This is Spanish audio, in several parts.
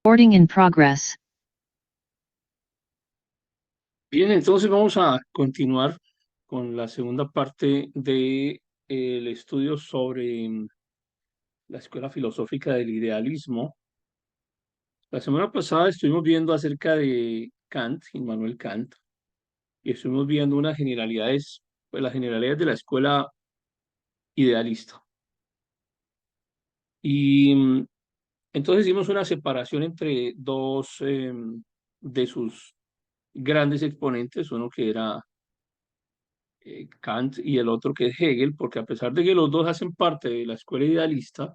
Recording in progress. Bien, entonces vamos a continuar con la segunda parte de el estudio sobre la escuela filosófica del idealismo. La semana pasada estuvimos viendo acerca de Kant, Immanuel Kant, y estuvimos viendo unas generalidades, pues las generalidades de la escuela idealista. Y entonces hicimos una separación entre dos de sus grandes exponentes, uno que era Kant y el otro que es Hegel, porque a pesar de que los dos hacen parte de la escuela idealista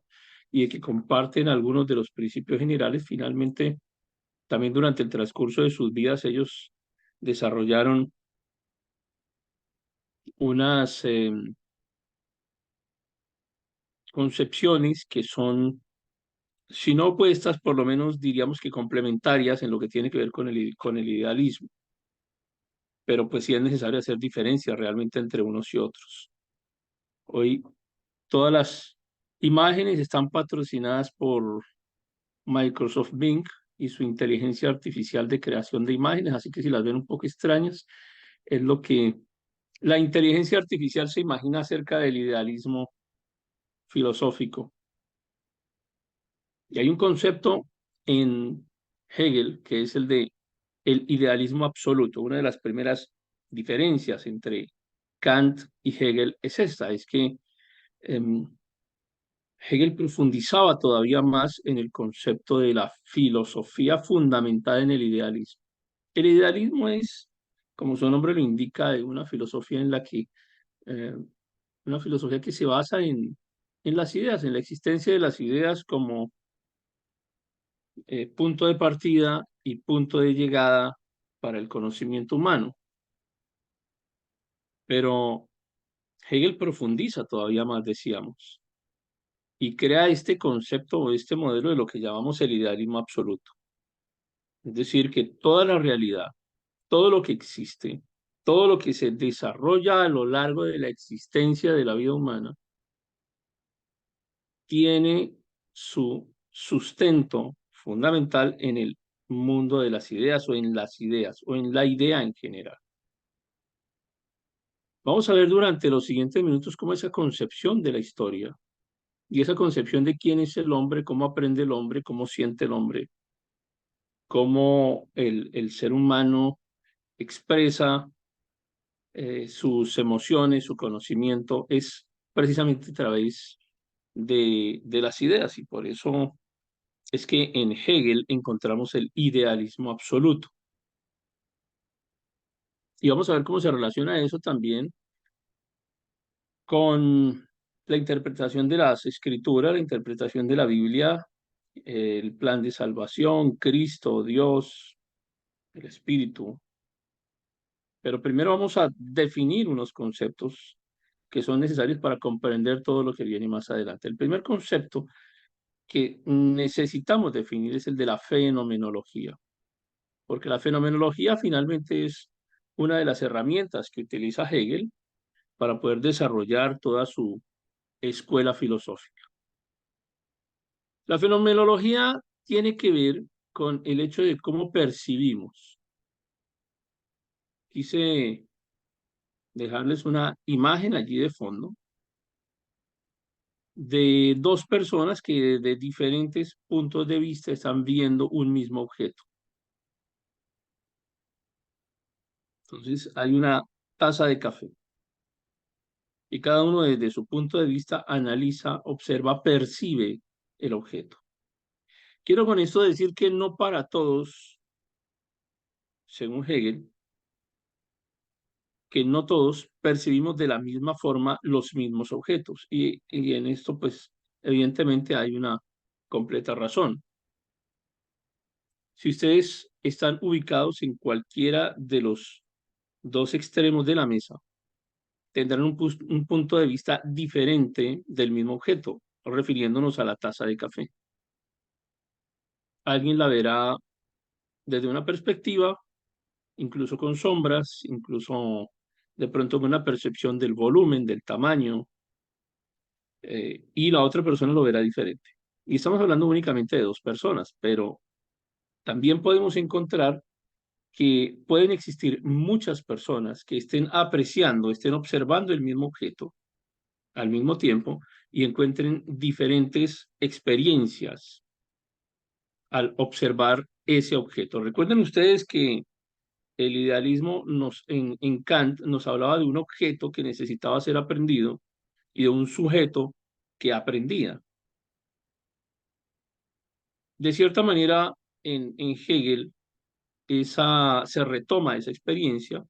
y de que comparten algunos de los principios generales, finalmente también durante el transcurso de sus vidas ellos desarrollaron unas concepciones que son, si no opuestas, por lo menos diríamos que complementarias en lo que tiene que ver con con el idealismo, pero pues sí es necesario hacer diferencia realmente entre unos y otros. Hoy todas las imágenes están patrocinadas por Microsoft Bing y su inteligencia artificial de creación de imágenes, así que si las ven un poco extrañas, es lo que la inteligencia artificial se imagina acerca del idealismo filosófico. Y hay un concepto en Hegel que es el de el idealismo absoluto. Una de las primeras diferencias entre Kant y Hegel es esta, es que em, Hegel profundizaba todavía más en el concepto de la filosofía fundamentada en el idealismo. El idealismo es, como su nombre lo indica, una filosofía en la que, eh, una filosofía que se basa en las ideas, en la existencia de las ideas como punto de partida y punto de llegada para el conocimiento humano. Pero Hegel profundiza todavía más, decíamos, y crea este concepto o este modelo de lo que llamamos el idealismo absoluto. Es decir, que toda la realidad, todo lo que existe, todo lo que se desarrolla a lo largo de la existencia de la vida humana, tiene su sustento fundamental en el mundo de las ideas o en las ideas o en la idea en general. Vamos a ver durante los siguientes minutos cómo esa concepción de la historia y esa concepción de quién es el hombre, cómo aprende el hombre, cómo siente el hombre, cómo el ser humano expresa sus emociones, su conocimiento, es precisamente a través de las ideas y por eso es que en Hegel encontramos el idealismo absoluto. Y vamos a ver cómo se relaciona eso también con la interpretación de las escrituras, la interpretación de la Biblia, el plan de salvación, Cristo, Dios, el Espíritu. Pero primero vamos a definir unos conceptos que son necesarios para comprender todo lo que viene más adelante. El primer concepto que necesitamos definir es el de la fenomenología, porque la fenomenología finalmente es una de las herramientas que utiliza Hegel para poder desarrollar toda su escuela filosófica. La fenomenología tiene que ver con el hecho de cómo percibimos. Quise dejarles una imagen allí de fondo de dos personas que desde diferentes puntos de vista están viendo un mismo objeto. Entonces hay una taza de café y cada uno desde su punto de vista analiza, observa, percibe el objeto. Quiero con esto decir que no para todos, según Hegel, que no todos percibimos de la misma forma los mismos objetos. Y en esto, pues, evidentemente hay una completa razón. Si ustedes están ubicados en cualquiera de los dos extremos de la mesa, tendrán un punto de vista diferente del mismo objeto, refiriéndonos a la taza de café. Alguien la verá desde una perspectiva, incluso con sombras, incluso de pronto con una percepción del volumen, del tamaño, y la otra persona lo verá diferente. Y estamos hablando únicamente de dos personas, pero También podemos encontrar que pueden existir muchas personas que estén apreciando, estén observando el mismo objeto al mismo tiempo y encuentren diferentes experiencias al observar ese objeto. Recuerden ustedes que el idealismo en Kant nos hablaba de un objeto que necesitaba ser aprendido y de un sujeto que aprendía. De cierta manera, en Hegel se retoma esa experiencia,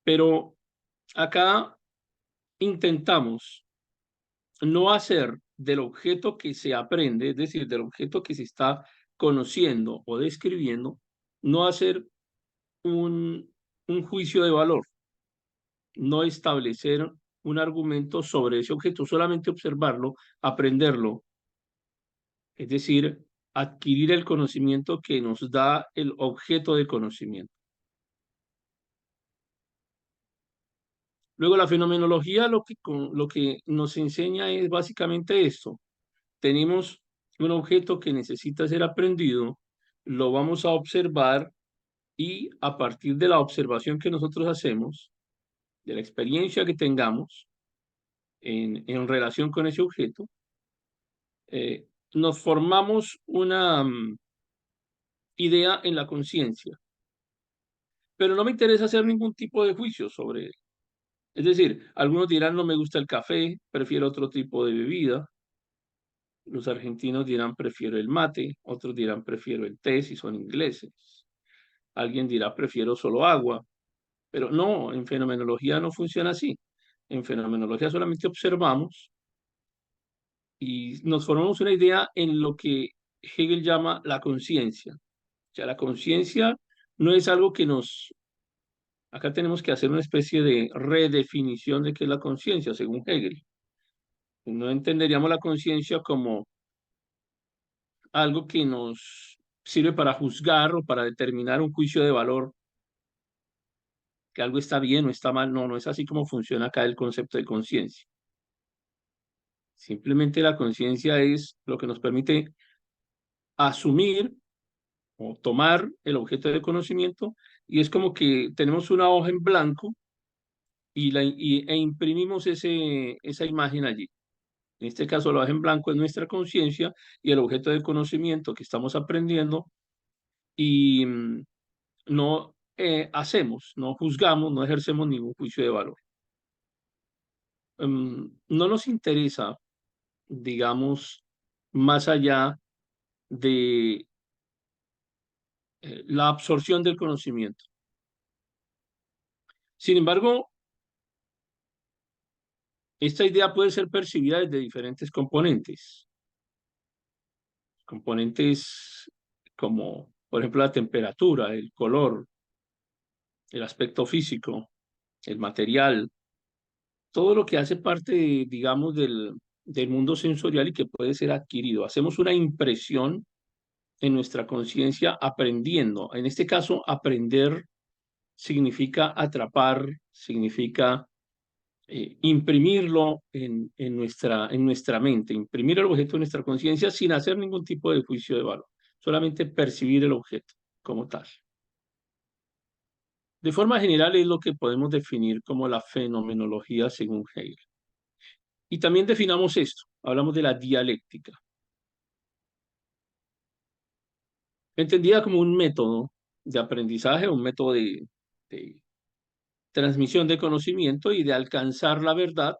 pero acá intentamos no hacer del objeto que se aprende, es decir, del objeto que se está conociendo o describiendo, no hacer un juicio de valor, no establecer un argumento sobre ese objeto, solamente observarlo, aprenderlo, es decir, adquirir el conocimiento que nos da el objeto de conocimiento. Luego, la fenomenología lo que nos enseña es básicamente esto. Tenemos un objeto que necesita ser aprendido, lo vamos a observar y a partir de la observación que nosotros hacemos, de la experiencia que tengamos en relación con ese objeto, nos formamos una idea en la conciencia. Pero no me interesa hacer ningún tipo de juicio sobre él. Es decir, algunos dirán no me gusta el café, prefiero otro tipo de bebida. Los argentinos dirán prefiero el mate, otros dirán prefiero el té si son ingleses. Alguien dirá prefiero solo agua, pero no, en fenomenología no funciona así. En fenomenología solamente observamos y nos formamos una idea en lo que Hegel llama la conciencia. O sea, la conciencia no es algo que acá tenemos que hacer una especie de redefinición de qué es la conciencia, según Hegel. No entenderíamos la conciencia como algo que nos sirve para juzgar o para determinar un juicio de valor, que algo está bien o está mal. No, no es así como funciona acá el concepto de conciencia. Simplemente la conciencia es lo que nos permite asumir o tomar el objeto de conocimiento y es como que tenemos una hoja en blanco e imprimimos esa imagen allí. En este caso, la hoja en blanco es nuestra conciencia y el objeto de conocimiento que estamos aprendiendo y no hacemos, no juzgamos, no ejercemos ningún juicio de valor. No nos interesa, digamos, más allá de la absorción del conocimiento. Sin embargo, esta idea puede ser percibida desde diferentes componentes. Componentes como, por ejemplo, la temperatura, el color, el aspecto físico, el material, todo lo que hace parte, digamos, del mundo sensorial y que puede ser adquirido. Hacemos una impresión en nuestra conciencia aprendiendo. En este caso, aprender significa atrapar, significa imprimirlo en nuestra mente, imprimir el objeto en nuestra conciencia sin hacer ningún tipo de juicio de valor, solamente percibir el objeto como tal. De forma general es lo que podemos definir como la fenomenología según Hegel. Y también definamos esto, hablamos de la dialéctica, entendida como un método de aprendizaje, un método de transmisión de conocimiento y de alcanzar la verdad.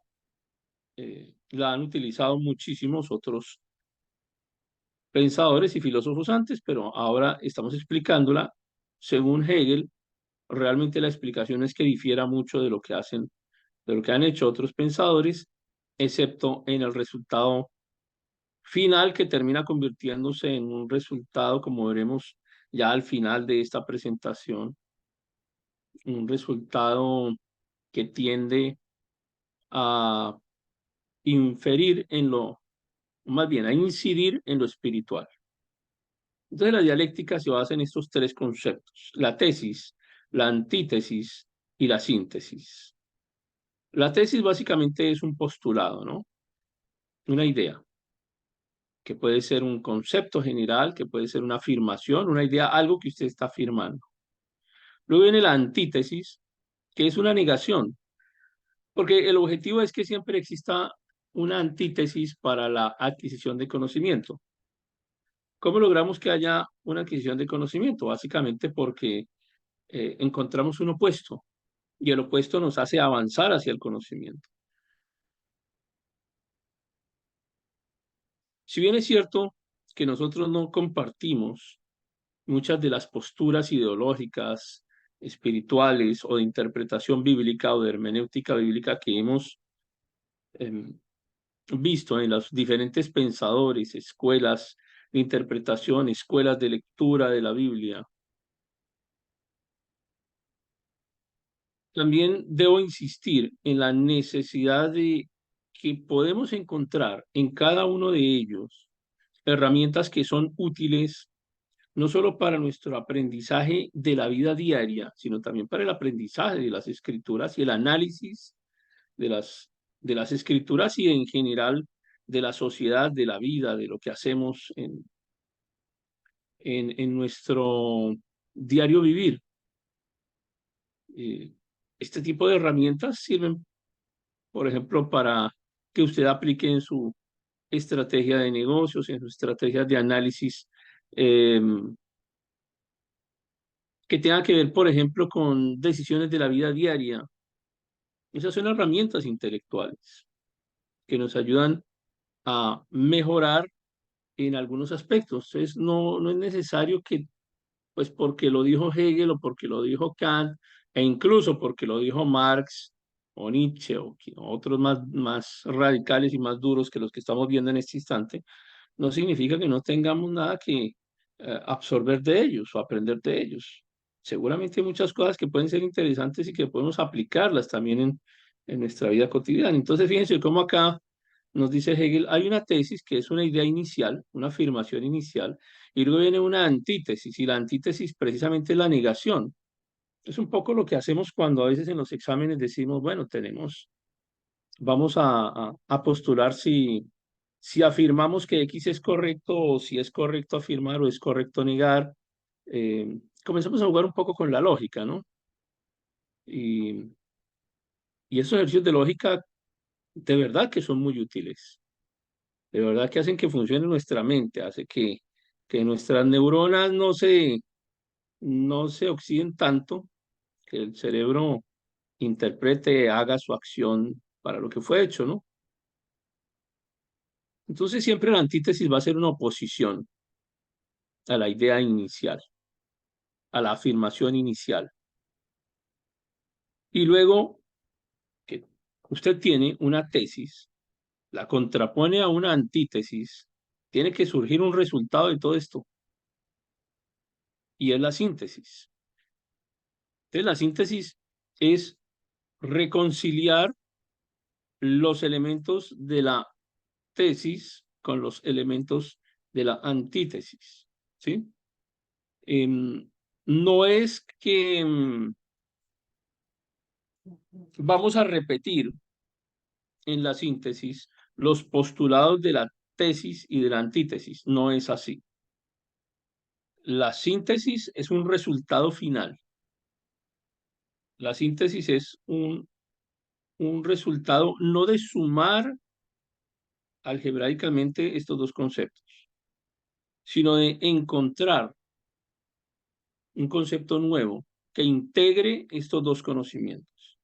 La han utilizado muchísimos otros pensadores y filósofos antes, pero ahora estamos explicándola según Hegel. Realmente la explicación es que difiera mucho de lo que han hecho otros pensadores, excepto en el resultado final que termina convirtiéndose en un resultado, como veremos ya al final de esta presentación, un resultado que tiende a inferir más bien a incidir en lo espiritual. Entonces la dialéctica se basa en estos tres conceptos: la tesis, la antítesis y la síntesis. La tesis básicamente es un postulado, ¿no? Una idea. que puede ser un concepto general, que puede ser una afirmación, una idea, algo que usted está afirmando. Luego viene la antítesis, que es una negación, porque el objetivo es que siempre exista una antítesis para la adquisición de conocimiento. ¿Cómo logramos que haya una adquisición de conocimiento? Básicamente porque encontramos un opuesto y el opuesto nos hace avanzar hacia el conocimiento. Si bien es cierto que nosotros no compartimos muchas de las posturas ideológicas, espirituales o de interpretación bíblica o de hermenéutica bíblica que hemos em, visto en los diferentes pensadores, escuelas de interpretación, escuelas de lectura de la Biblia, también debo insistir en la necesidad de que podemos encontrar en cada uno de ellos herramientas que son útiles no solo para nuestro aprendizaje de la vida diaria, sino también para el aprendizaje de las escrituras y el análisis de de las escrituras y en general de la sociedad, de la vida, de lo que hacemos en nuestro diario vivir. Eh, este tipo de herramientas sirven, por ejemplo, para que usted aplique en su estrategia de negocios, en su estrategia de análisis, eh, que tenga que ver, por ejemplo, con decisiones de la vida diaria. Esas son herramientas intelectuales que nos ayudan a mejorar en algunos aspectos. Entonces, no es necesario que, pues porque lo dijo Hegel o porque lo dijo Kant, e incluso porque lo dijo Marx o Nietzsche o otros más radicales y más duros que los que estamos viendo en este instante, no significa que no tengamos nada que absorber de ellos o aprender de ellos. Seguramente hay muchas cosas que pueden ser interesantes y que podemos aplicarlas también en nuestra vida cotidiana. Entonces, fíjense cómo acá nos dice Hegel, hay una tesis que es una idea inicial, una afirmación inicial, y luego viene una antítesis, y la antítesis precisamente es la negación. Es un poco lo que hacemos cuando a veces en los exámenes decimos, bueno, vamos a postular si afirmamos que X es correcto o si es correcto afirmar o es correcto negar. Comenzamos a jugar un poco con la lógica, ¿no? Y, y esos ejercicios de lógica de verdad que son muy útiles, de verdad que hacen que funcione nuestra mente, hace que nuestras neuronas no se oxiden tanto, que el cerebro interprete, haga su acción para lo que fue hecho, ¿no? Entonces siempre la antítesis va a ser una oposición a la idea inicial, a la afirmación inicial. Y luego que usted tiene una tesis, la contrapone a una antítesis, tiene que surgir un resultado de todo esto, y es la síntesis. Entonces, la síntesis es reconciliar los elementos de la tesis con los elementos de la antítesis, ¿sí? No es que vamos a repetir en la síntesis los postulados de la tesis y de la antítesis, no es así. La síntesis es un resultado final. La síntesis es un resultado no de sumar algebraicamente estos dos conceptos, sino de encontrar un concepto nuevo que integre estos dos conocimientos.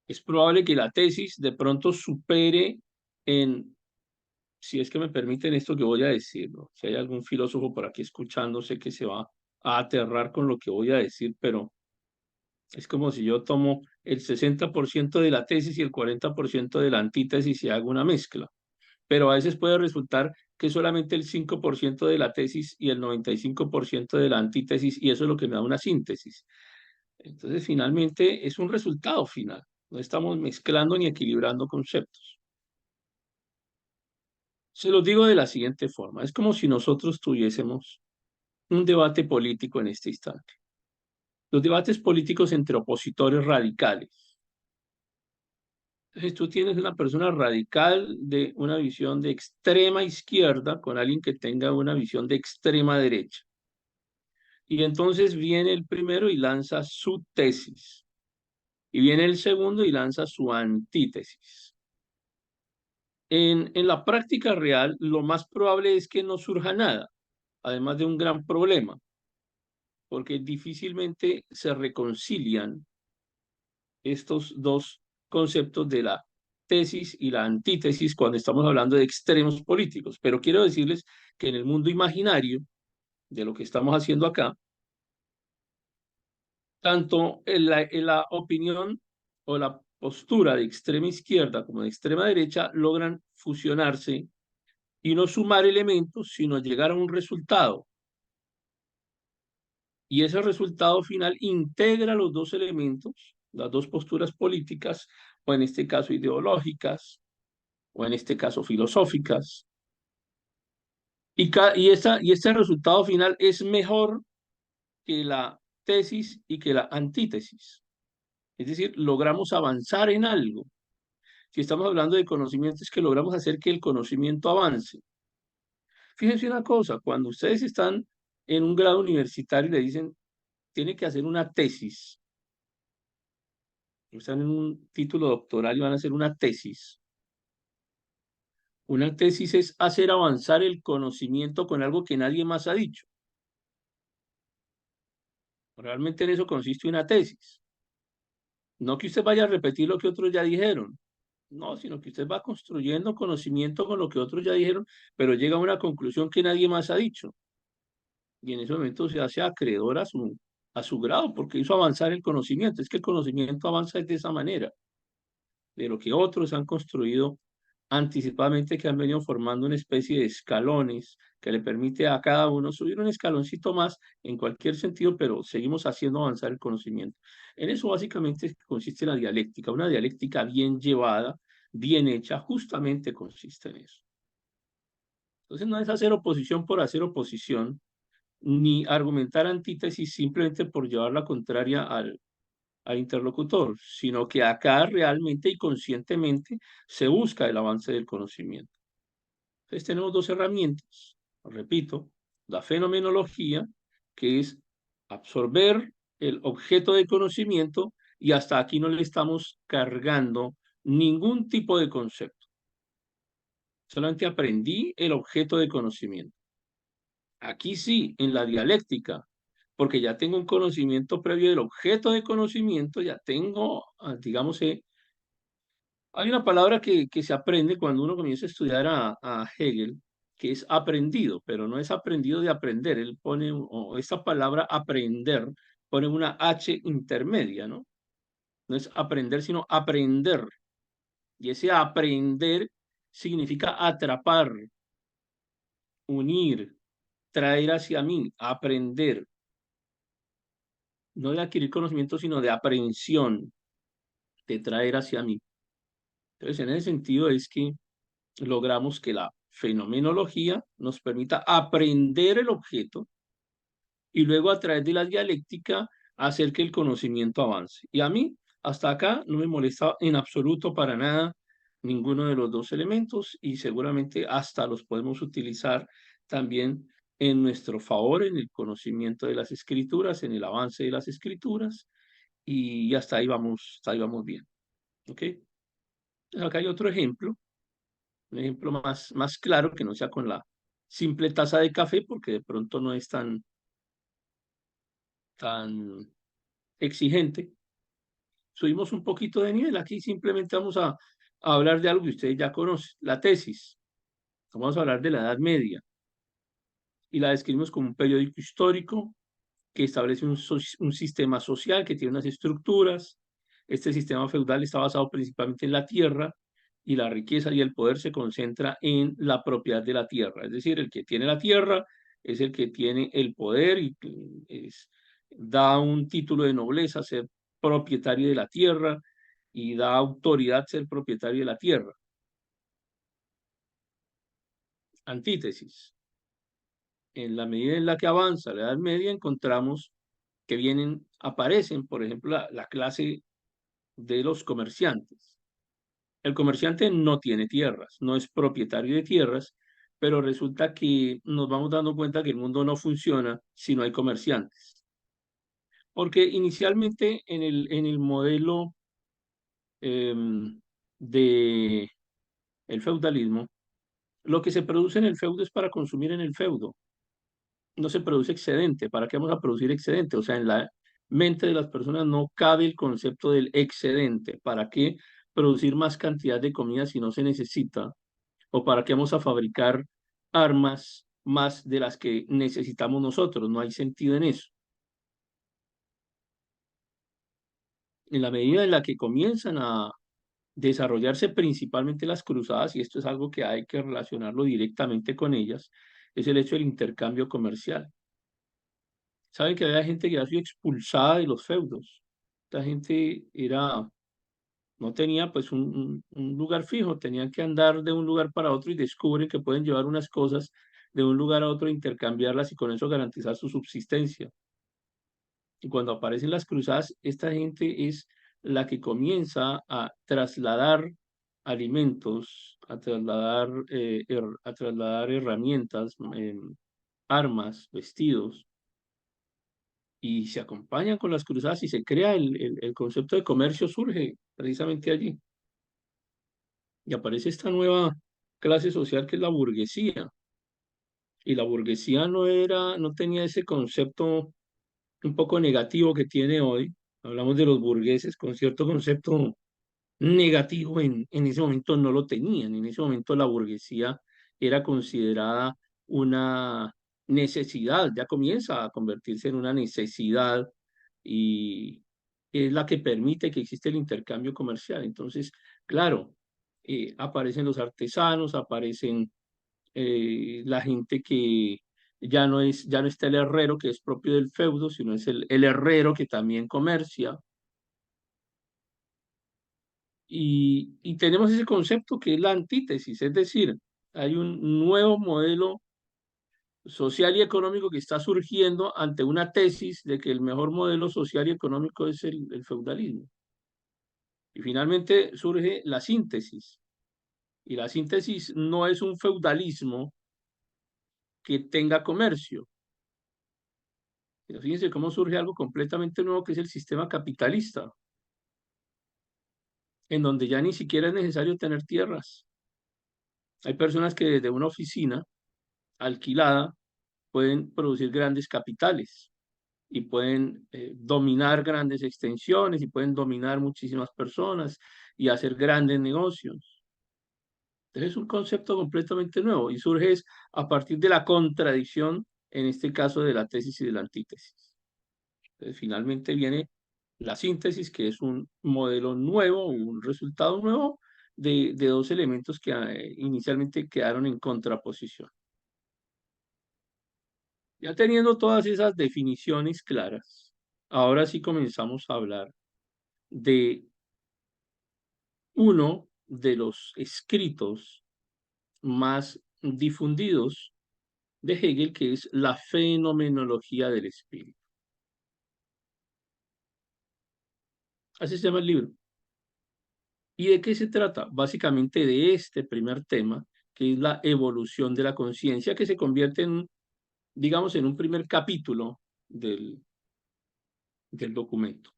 Es probable que la tesis de pronto supere en, si es que me permiten esto que voy a decir, ¿no? Si hay algún filósofo por aquí escuchando, sé que se va a aterrar con lo que voy a decir, pero es como si yo tomo el 60% de la tesis y el 40% de la antítesis y hago una mezcla. Pero a veces puede resultar que solamente el 5% de la tesis y el 95% de la antítesis, y eso es lo que me da una síntesis. Entonces, finalmente, es un resultado final. No estamos mezclando ni equilibrando conceptos. Se los digo de la siguiente forma. Es como si nosotros tuviésemos un debate político en este instante. Los debates políticos entre opositores radicales. Entonces tú tienes una persona radical de una visión de extrema izquierda con alguien que tenga una visión de extrema derecha. Y entonces viene el primero y lanza su tesis. Y viene el segundo y lanza su antítesis. En la práctica real, lo más probable es que no surja nada, además de un gran problema, porque difícilmente se reconcilian estos dos conceptos de la tesis y la antítesis cuando estamos hablando de extremos políticos. Pero quiero decirles que en el mundo imaginario de lo que estamos haciendo acá, tanto en la opinión o la postura de extrema izquierda como de extrema derecha logran fusionarse y no sumar elementos, sino llegar a un resultado. Y ese resultado final integra los dos elementos, las dos posturas políticas, o en este caso ideológicas, o en este caso filosóficas. Y este resultado final es mejor que la tesis y que la antítesis. Es decir, logramos avanzar en algo. Si estamos hablando de conocimiento, es que logramos hacer que el conocimiento avance. Fíjense una cosa, cuando ustedes están en un grado universitario y le dicen, tiene que hacer una tesis, están en un título doctoral y van a hacer una tesis. Una tesis es hacer avanzar el conocimiento con algo que nadie más ha dicho. Realmente en eso consiste una tesis. No que usted vaya a repetir lo que otros ya dijeron, no, sino que usted va construyendo conocimiento con lo que otros ya dijeron, pero llega a una conclusión que nadie más ha dicho. Y en ese momento se hace acreedor a su grado, porque hizo avanzar el conocimiento. Es que el conocimiento avanza de esa manera, de lo que otros han construido anticipadamente, que han venido formando una especie de escalones que le permite a cada uno subir un escaloncito más en cualquier sentido, pero seguimos haciendo avanzar el conocimiento. En eso básicamente consiste la dialéctica. Una dialéctica bien llevada, bien hecha, justamente consiste en eso. Entonces no es hacer oposición por hacer oposición, ni argumentar antítesis simplemente por llevar la contraria al interlocutor, sino que acá realmente y conscientemente se busca el avance del conocimiento. Entonces tenemos dos herramientas, repito, la fenomenología, que es absorber el objeto de conocimiento y hasta aquí no le estamos cargando ningún tipo de concepto. Solamente aprendí el objeto de conocimiento. Aquí sí, en la dialéctica, porque ya tengo un conocimiento previo del objeto de conocimiento, ya tengo, digamos, hay una palabra que se aprende cuando uno comienza a estudiar a Hegel, que es aprendido, pero no es aprendido de aprender. Él pone, o esta palabra aprender, pone una H intermedia, ¿no? No es aprender, sino aprender. Y ese aprender significa atrapar, unir, traer hacia mí, aprender. No de adquirir conocimiento, sino de aprehensión, de traer hacia mí. Entonces, en ese sentido es que logramos que la fenomenología nos permita aprender el objeto y luego a través de la dialéctica hacer que el conocimiento avance. Y a mí, hasta acá, no me molesta en absoluto para nada ninguno de los dos elementos y seguramente hasta los podemos utilizar también en nuestro favor en el conocimiento de las escrituras, en el avance de las escrituras y hasta ahí vamos bien. ¿Ok? Acá hay otro ejemplo, un ejemplo más claro que no sea con la simple taza de café, porque de pronto no es tan exigente. Subimos un poquito de nivel, aquí simplemente vamos a hablar de algo que ustedes ya conocen, la tesis. Vamos a hablar de la Edad Media y la describimos como un periódico histórico que establece un sistema social que tiene unas estructuras. Este sistema feudal está basado principalmente en la tierra y la riqueza y el poder se concentra en la propiedad de la tierra. Es decir, el que tiene la tierra es el que tiene el poder y da un título de nobleza a ser propietario de la tierra y da autoridad a ser propietario de la tierra. Antítesis. En la medida en la que avanza la Edad Media, encontramos que aparecen, por ejemplo, la clase de los comerciantes. El comerciante no tiene tierras, no es propietario de tierras, pero resulta que nos vamos dando cuenta que el mundo no funciona si no hay comerciantes. Porque inicialmente en el modelo de el feudalismo, lo que se produce en el feudo es para consumir en el feudo, no se produce excedente. ¿Para qué vamos a producir excedente? O sea, en la mente de las personas no cabe el concepto del excedente. ¿Para qué producir más cantidad de comida si no se necesita? ¿O para qué vamos a fabricar armas más de las que necesitamos nosotros? No hay sentido en eso. En la medida en la que comienzan a desarrollarse principalmente las cruzadas, y esto es algo que hay que relacionarlo directamente con ellas, es el hecho del intercambio comercial. Saben que había gente que había sido expulsada de los feudos. Esta gente no tenía pues un lugar fijo, tenían que andar de un lugar para otro y descubren que pueden llevar unas cosas de un lugar a otro, intercambiarlas y con eso garantizar su subsistencia. Y cuando aparecen las cruzadas, esta gente es la que comienza a trasladar alimentos, a trasladar herramientas, armas, vestidos, y se acompañan con las cruzadas y se crea el concepto de comercio surge precisamente allí. Y aparece esta nueva clase social que es la burguesía. Y la burguesía no tenía ese concepto un poco negativo que tiene hoy. Hablamos de los burgueses con cierto concepto negativo, en ese momento no lo tenían. En ese momento la burguesía era considerada una necesidad, ya comienza a convertirse en una necesidad y es la que permite que existe el intercambio comercial. Entonces, claro, aparecen los artesanos, aparecen la gente que ya no está el herrero que es propio del feudo, sino es el herrero que también comercia. Y tenemos ese concepto que es la antítesis, es decir, hay un nuevo modelo social y económico que está surgiendo ante una tesis de que el mejor modelo social y económico es el feudalismo. Y finalmente surge la síntesis. Y la síntesis no es un feudalismo que tenga comercio. Pero fíjense cómo surge algo completamente nuevo que es el sistema capitalista, en donde ya ni siquiera es necesario tener tierras. Hay personas que desde una oficina alquilada pueden producir grandes capitales y pueden dominar grandes extensiones y pueden dominar muchísimas personas y hacer grandes negocios. Entonces es un concepto completamente nuevo y surge a partir de la contradicción, en este caso de la tesis y de la antítesis. Entonces finalmente viene la síntesis, que es un modelo nuevo, un resultado nuevo de dos elementos que inicialmente quedaron en contraposición. Ya teniendo todas esas definiciones claras, ahora sí comenzamos a hablar de uno de los escritos más difundidos de Hegel, que es la fenomenología del espíritu. Así se llama el libro. ¿Y de qué se trata? Básicamente de este primer tema, que es la evolución de la conciencia, que se convierte en, digamos, en un primer capítulo del documento.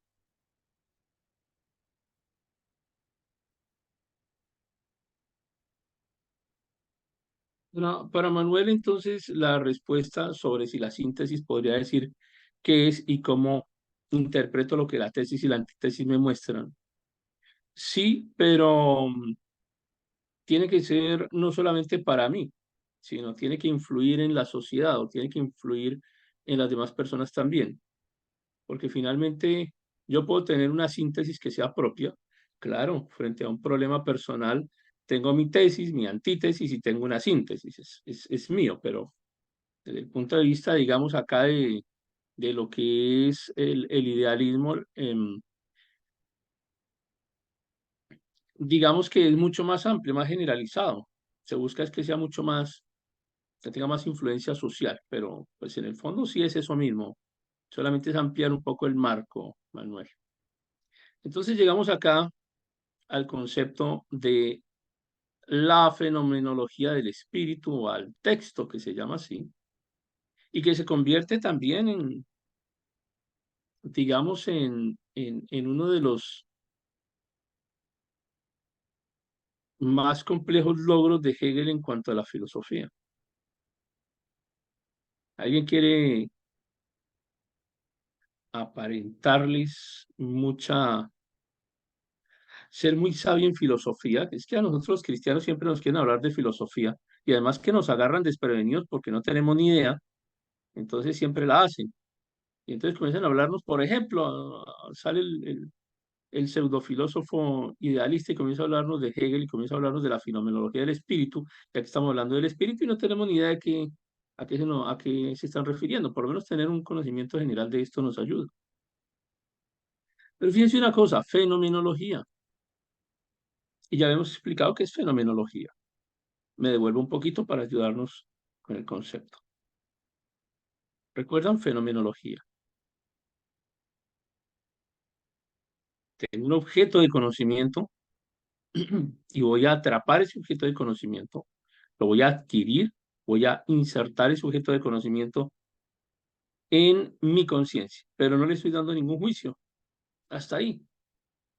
Para Manuel, entonces, la respuesta sobre si la síntesis podría decir qué es y cómo interpreto lo que la tesis y la antítesis me muestran. Sí, pero tiene que ser no solamente para mí, sino tiene que influir en la sociedad o tiene que influir en las demás personas también. Porque finalmente yo puedo tener una síntesis que sea propia, claro, frente a un problema personal, tengo mi tesis, mi antítesis y tengo una síntesis, es mío, pero desde el punto de vista, digamos, acá de lo que es el idealismo, digamos que es mucho más amplio, más generalizado. Se busca es que sea mucho más, que tenga más influencia social, pero pues en el fondo sí es eso mismo, solamente es ampliar un poco el marco, Manuel. Entonces llegamos acá al concepto de la fenomenología del espíritu o al texto que se llama así, y que se convierte también en, digamos, en uno de los más complejos logros de Hegel en cuanto a la filosofía. ¿Alguien quiere aparentarles ser muy sabio en filosofía? Es que a nosotros los cristianos siempre nos quieren hablar de filosofía y además que nos agarran desprevenidos porque no tenemos ni idea, entonces siempre la hacen. Y entonces comienzan a hablarnos, por ejemplo, sale el pseudofilósofo idealista y comienza a hablarnos de Hegel y comienza a hablarnos de la fenomenología del espíritu, ya que estamos hablando del espíritu y no tenemos ni idea de a qué se están refiriendo. Por lo menos tener un conocimiento general de esto nos ayuda. Pero fíjense una cosa, fenomenología. Y ya hemos explicado qué es fenomenología. Me devuelvo un poquito para ayudarnos con el concepto. ¿Recuerdan fenomenología? Tengo un objeto de conocimiento y voy a atrapar ese objeto de conocimiento, lo voy a adquirir, voy a insertar ese objeto de conocimiento en mi conciencia, pero no le estoy dando ningún juicio. Hasta ahí.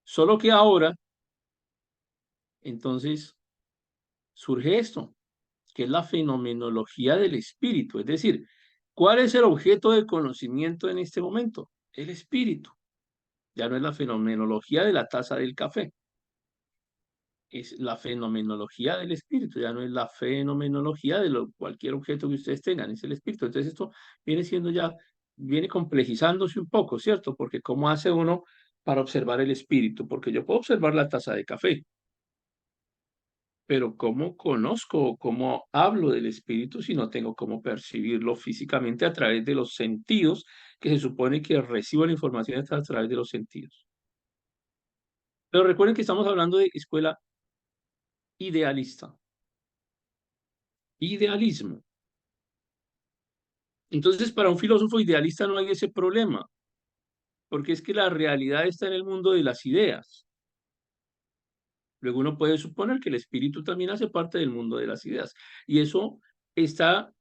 Solo que ahora, entonces, surge esto, que es la fenomenología del espíritu. Es decir, ¿cuál es el objeto de conocimiento en este momento? El espíritu. Ya no es la fenomenología de la taza del café, es la fenomenología del espíritu, ya no es la fenomenología de cualquier objeto que ustedes tengan, es el espíritu. Entonces esto viene siendo ya, viene complejizándose un poco, ¿cierto? Porque ¿cómo hace uno para observar el espíritu? Porque yo puedo observar la taza de café, pero ¿cómo conozco, cómo hablo del espíritu si no tengo cómo percibirlo físicamente a través de los sentidos, que se supone que recibo la información a través de los sentidos? Pero recuerden que estamos hablando de escuela idealista, idealismo. Entonces, para un filósofo idealista no hay ese problema, porque es que la realidad está en el mundo de las ideas. Luego uno puede suponer que el espíritu también hace parte del mundo de las ideas. Y eso está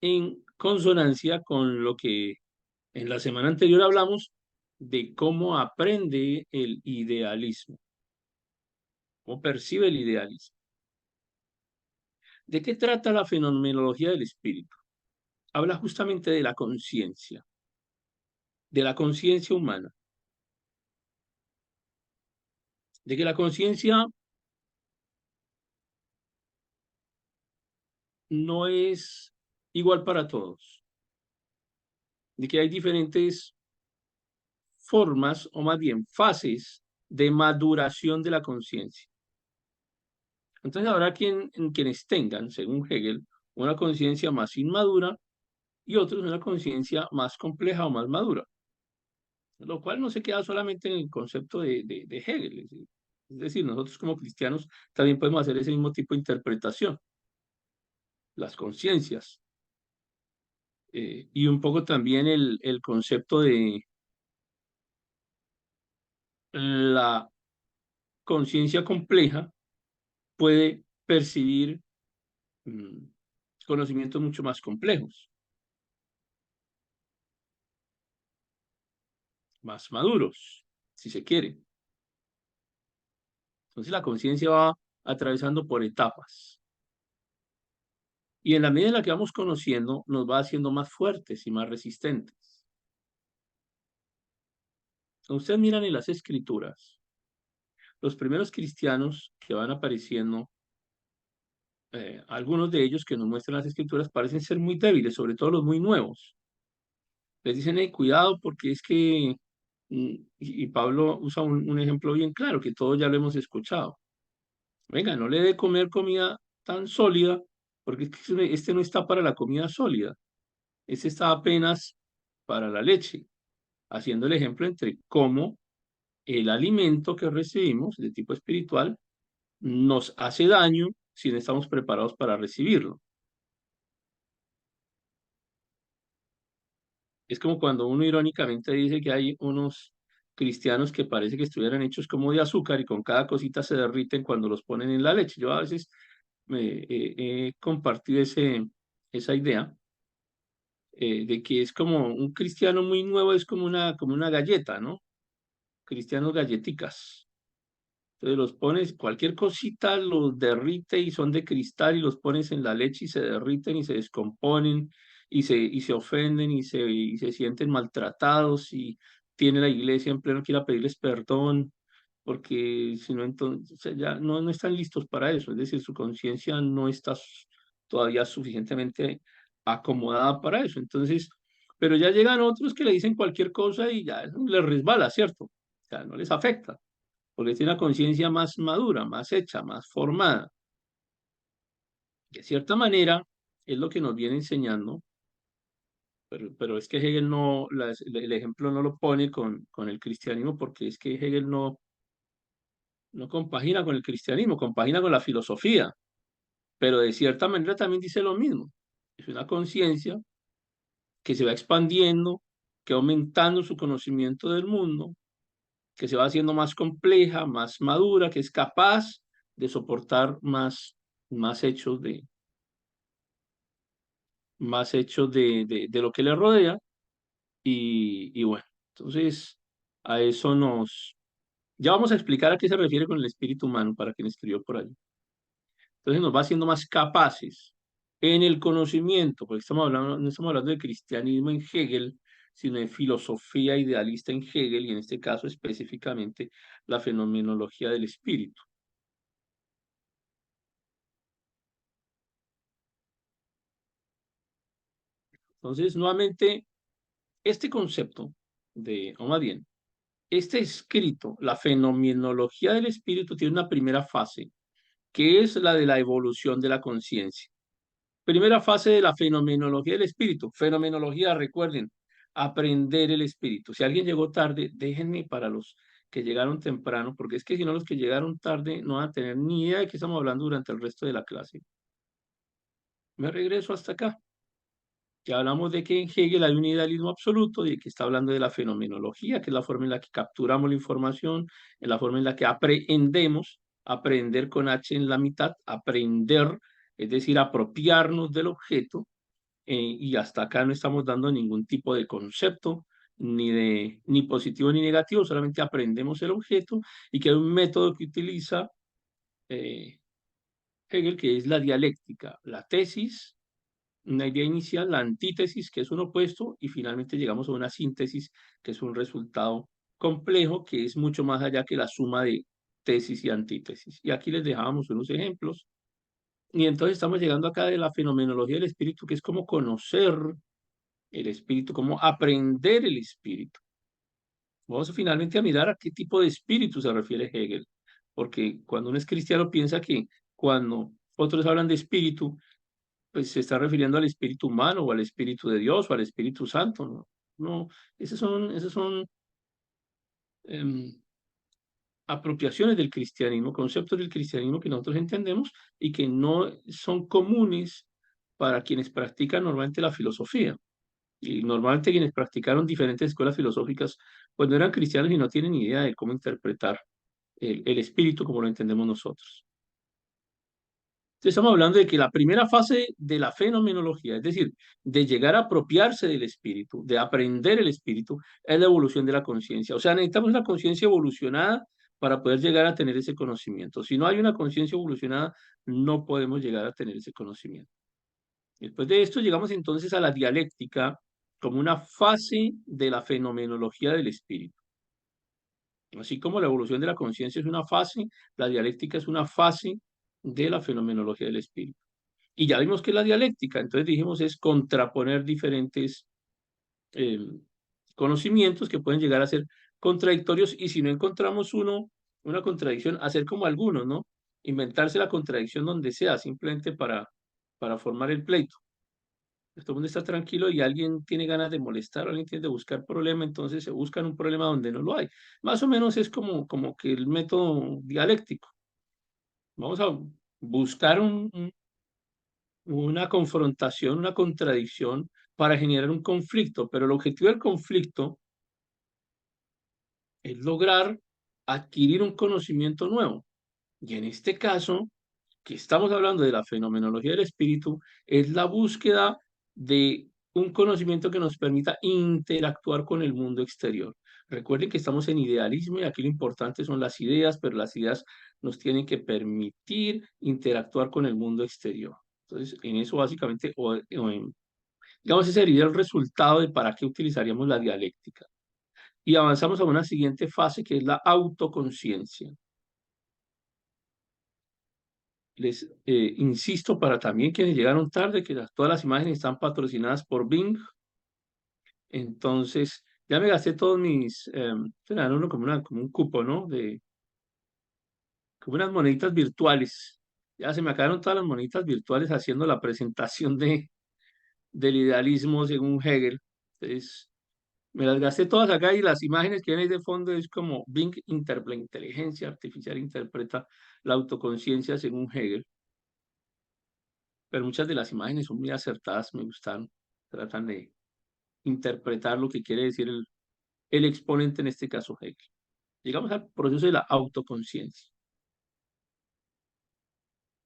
en consonancia con lo que en la semana anterior hablamos de cómo aprende el idealismo, cómo percibe el idealismo. ¿De qué trata la fenomenología del espíritu? Habla justamente de la conciencia humana, de que la conciencia no es igual para todos, de que hay diferentes formas o más bien fases de maduración de la conciencia. Entonces habrá quienes tengan, según Hegel, una conciencia más inmadura y otros una conciencia más compleja o más madura, lo cual no se queda solamente en el concepto de Hegel. Es decir, nosotros como cristianos también podemos hacer ese mismo tipo de interpretación, las conciencias, y un poco también el concepto de la conciencia compleja puede percibir mm, conocimientos mucho más complejos, más maduros, si se quiere. Entonces la conciencia va atravesando por etapas y en la medida en la que vamos conociendo nos va haciendo más fuertes y más resistentes. Ustedes miran en las escrituras, los primeros cristianos que van apareciendo, algunos de ellos que nos muestran las escrituras parecen ser muy débiles, sobre todo los muy nuevos. Les dicen, cuidado porque es que, y Pablo usa un ejemplo bien claro, que todos ya lo hemos escuchado. Venga, no le dé comer comida tan sólida, porque es que este no está para la comida sólida, este está apenas para la leche, haciendo el ejemplo entre cómo el alimento que recibimos de tipo espiritual nos hace daño si no estamos preparados para recibirlo. Es como cuando uno irónicamente dice que hay unos cristianos que parece que estuvieran hechos como de azúcar y con cada cosita se derriten cuando los ponen en la leche. Yo a veces he compartido esa idea de que es como un cristiano muy nuevo, es como una galleta, ¿no? Cristianos galleticas. Entonces los pones, cualquier cosita los derrite y son de cristal y los pones en la leche y se derriten y se descomponen y se ofenden y se sienten maltratados y tiene la iglesia en pleno que ir a pedirles perdón porque si no entonces ya no están listos para eso, es decir, su conciencia no está todavía suficientemente acomodada para eso. Entonces, pero ya llegan otros que le dicen cualquier cosa y ya les resbala, ¿cierto? Ya no les afecta porque tiene una conciencia más madura, más hecha, más formada. De cierta manera, es lo que nos viene enseñando, pero es que Hegel no, el ejemplo no lo pone con el cristianismo, porque es que Hegel no compagina con el cristianismo, compagina con la filosofía, pero de cierta manera también dice lo mismo. Es una conciencia que se va expandiendo, que va aumentando su conocimiento del mundo, que se va haciendo más compleja, más madura, que es capaz de soportar más hechos de lo que le rodea y bueno, entonces a eso ya vamos a explicar a qué se refiere con el espíritu humano para quien escribió por ahí. Entonces nos va haciendo más capaces en el conocimiento, porque no estamos hablando de cristianismo en Hegel, sino de filosofía idealista en Hegel y en este caso específicamente la fenomenología del espíritu. Entonces, nuevamente, este concepto o más bien, este escrito, la fenomenología del espíritu, tiene una primera fase, que es la de la evolución de la conciencia. Primera fase de la fenomenología del espíritu. Fenomenología, recuerden, aprender el espíritu. Si alguien llegó tarde, déjenme para los que llegaron temprano, porque es que si no los que llegaron tarde no van a tener ni idea de qué estamos hablando durante el resto de la clase. Me regreso hasta acá. Ya hablamos de que en Hegel hay un idealismo absoluto y que está hablando de la fenomenología, que es la forma en la que capturamos la información, en la forma en la que aprendemos, aprender con H en la mitad, aprender, es decir, apropiarnos del objeto, y hasta acá no estamos dando ningún tipo de concepto, ni positivo ni negativo, solamente aprendemos el objeto y que hay un método que utiliza eh, Hegel, que es la dialéctica, la tesis, una idea inicial, la antítesis, que es un opuesto, y finalmente llegamos a una síntesis, que es un resultado complejo, que es mucho más allá que la suma de tesis y antítesis. Y aquí les dejábamos unos ejemplos. Y entonces estamos llegando acá de la fenomenología del espíritu, que es como conocer el espíritu, como aprender el espíritu. Vamos finalmente a mirar a qué tipo de espíritu se refiere Hegel, porque cuando uno es cristiano piensa que cuando otros hablan de espíritu, pues se está refiriendo al espíritu humano o al espíritu de Dios o al Espíritu Santo, ¿no? No, esas son em, apropiaciones del cristianismo, conceptos del cristianismo que nosotros entendemos y que no son comunes para quienes practican normalmente la filosofía. Y normalmente quienes practicaron diferentes escuelas filosóficas, pues no eran cristianos y no tienen ni idea de cómo interpretar el espíritu como lo entendemos nosotros. Entonces, estamos hablando de que la primera fase de la fenomenología, es decir, de llegar a apropiarse del espíritu, de aprender el espíritu, es la evolución de la conciencia. O sea, necesitamos una conciencia evolucionada para poder llegar a tener ese conocimiento. Si no hay una conciencia evolucionada, no podemos llegar a tener ese conocimiento. Después de esto, llegamos entonces a la dialéctica como una fase de la fenomenología del espíritu. Así como la evolución de la conciencia es una fase, la dialéctica es una fase de la fenomenología del espíritu. Y ya vimos que la dialéctica, entonces dijimos, es contraponer diferentes eh, conocimientos que pueden llegar a ser contradictorios y si no encontramos una contradicción, hacer como algunos, ¿no? Inventarse la contradicción donde sea, simplemente para formar el pleito. Todo el mundo está tranquilo y alguien tiene ganas de molestar, alguien tiene de buscar problema, entonces se buscan un problema donde no lo hay. Más o menos es como que el método dialéctico. Vamos a buscar una confrontación, una contradicción para generar un conflicto, pero el objetivo del conflicto es lograr adquirir un conocimiento nuevo. Y en este caso, que estamos hablando de la fenomenología del espíritu, es la búsqueda de un conocimiento que nos permita interactuar con el mundo exterior. Recuerden que estamos en idealismo y aquí lo importante son las ideas, pero las ideas nos tienen que permitir interactuar con el mundo exterior. Entonces, en eso básicamente, digamos, ese sería el resultado de para qué utilizaríamos la dialéctica. Y avanzamos a una siguiente fase que es la autoconciencia. Les insisto para también quienes llegaron tarde que todas las imágenes están patrocinadas por Bing. Entonces, ya me gasté todos mis, se me dan uno como, como un cupo, ¿no? Como unas moneditas virtuales. Ya se me acabaron todas las moneditas virtuales haciendo la presentación del idealismo según Hegel. Entonces, me las gasté todas acá y las imágenes que ven ahí de fondo es como Bing, la inteligencia artificial interpreta la autoconciencia según Hegel. Pero muchas de las imágenes son muy acertadas, me gustan, tratan de interpretar lo que quiere decir el exponente, en este caso Hegel. Llegamos al proceso de la autoconciencia.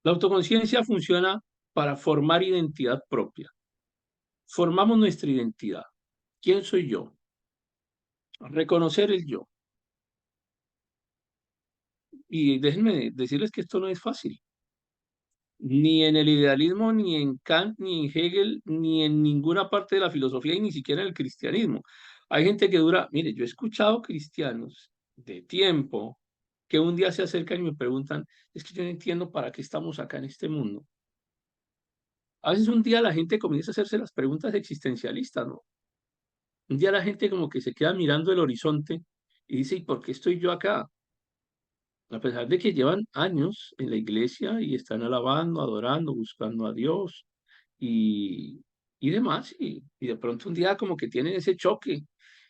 La autoconciencia funciona para formar identidad propia. Formamos nuestra identidad. ¿Quién soy yo? Reconocer el yo. Y déjenme decirles que esto no es fácil. Ni en el idealismo, ni en Kant, ni en Hegel, ni en ninguna parte de la filosofía y ni siquiera en el cristianismo. Hay gente que dura, mire, yo he escuchado cristianos de tiempo que un día se acercan y me preguntan, es que yo no entiendo para qué estamos acá en este mundo. A veces un día la gente comienza a hacerse las preguntas existencialistas, ¿no? Un día la gente como que se queda mirando el horizonte y dice, ¿y por qué estoy yo acá? A pesar de que llevan años en la iglesia y están alabando, adorando, buscando a Dios y, y demás, y de pronto un día como que tienen ese choque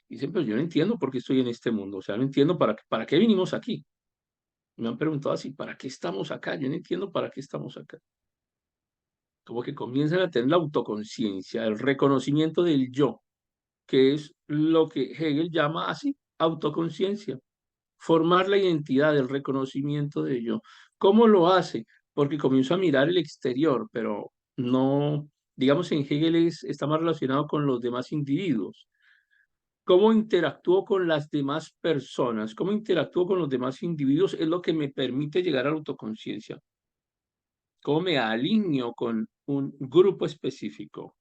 y dicen, pero yo no entiendo por qué estoy en este mundo, o sea, no entiendo para qué vinimos aquí. Me han preguntado así, ¿para qué estamos acá? Yo no entiendo para qué estamos acá. Como que comienzan a tener la autoconciencia, el reconocimiento del yo, que es lo que Hegel llama así, autoconciencia. Formar la identidad, el reconocimiento de yo. ¿Cómo lo hace? Porque comienzo a mirar el exterior, pero no, digamos, en Hegel está más relacionado con los demás individuos. ¿Cómo interactúo con las demás personas? ¿Cómo interactúo con los demás individuos? Es lo que me permite llegar a la autoconciencia. ¿Cómo me alineo con un grupo específico?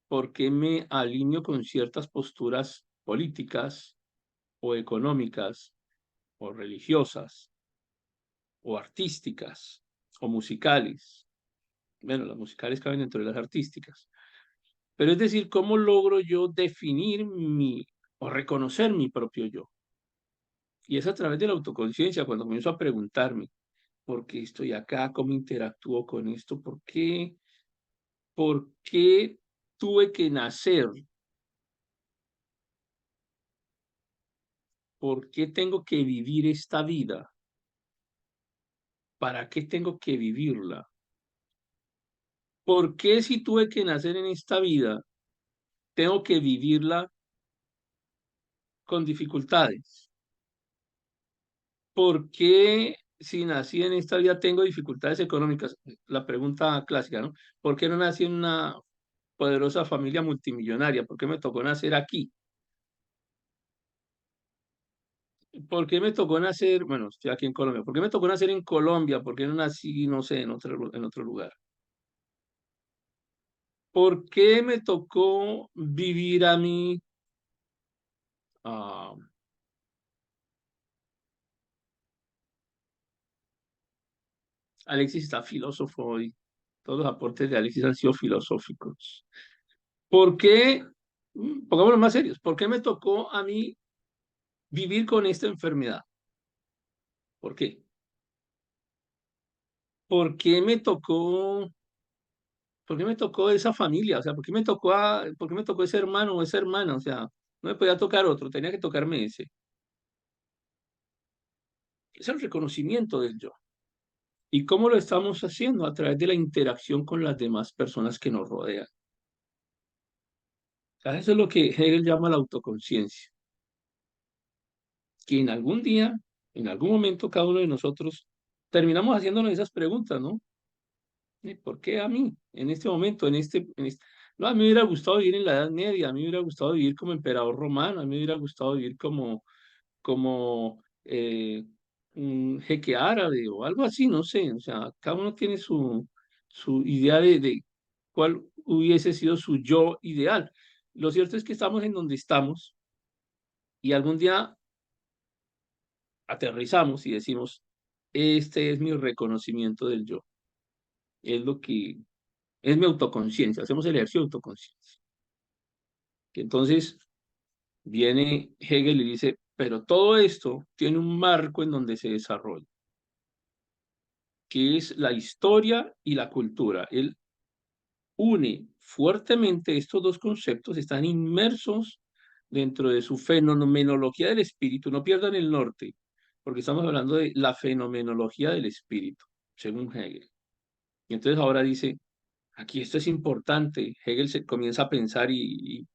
¿Por qué me alineo con ciertas posturas políticas o económicas o religiosas o artísticas o musicales? Bueno, las musicales caben dentro de las artísticas. Pero es decir, ¿cómo logro yo definir mi o reconocer mi propio yo? Y es a través de la autoconciencia cuando comienzo a preguntarme, ¿por qué estoy acá? ¿Cómo interactúo con esto? ¿Por qué tuve que nacer? ¿Por qué tengo que vivir esta vida? ¿Para qué tengo que vivirla? ¿Por qué si tuve que nacer en esta vida, tengo que vivirla con dificultades? ¿Por qué si nací en esta vida tengo dificultades económicas? La pregunta clásica, ¿no? ¿Por qué no nací en una poderosa familia multimillonaria? ¿Por qué me tocó nacer aquí? ¿Por qué me tocó nacer, bueno, estoy aquí en Colombia, ¿por qué me tocó nacer en Colombia? ¿Por qué no nací, no sé, en otro lugar? ¿Por qué me tocó vivir a mí? ah, Alexis está filósofo hoy. Todos los aportes de Alexis han sido filosóficos. ¿Por qué, pongámoslo más serios, por qué me tocó a mí vivir con esta enfermedad? ¿Por qué? ¿Por qué me tocó, por qué me tocó esa familia? O sea, por qué me tocó ese hermano o esa hermana? O sea, no me podía tocar otro, tenía que tocarme ese. Es el reconocimiento del yo. ¿Y cómo lo estamos haciendo? A través de la interacción con las demás personas que nos rodean. O sea, eso es lo que Hegel llama la autoconciencia. que en algún día, en algún momento, cada uno de nosotros terminamos haciéndonos esas preguntas, ¿no? ¿Por qué a mí? En este momento, No, a mí me hubiera gustado vivir en la Edad Media, a mí me hubiera gustado vivir como emperador romano, a mí me hubiera gustado vivir como un jeque árabe o algo así, no sé. O sea, cada uno tiene su idea de cuál hubiese sido su yo ideal. Lo cierto es que estamos en donde estamos y algún día aterrizamos y decimos, este es mi reconocimiento del yo, es lo que es mi autoconciencia, hacemos el ejercicio de autoconciencia. Que entonces viene Hegel y dice, pero todo esto tiene un marco en donde se desarrolla, que es la historia y la cultura. Él une fuertemente estos dos conceptos, están inmersos dentro de su fenomenología del espíritu. No pierdan el norte, porque estamos hablando de la fenomenología del espíritu, según Hegel. Y entonces ahora dice, aquí esto es importante. Hegel se comienza a pensar y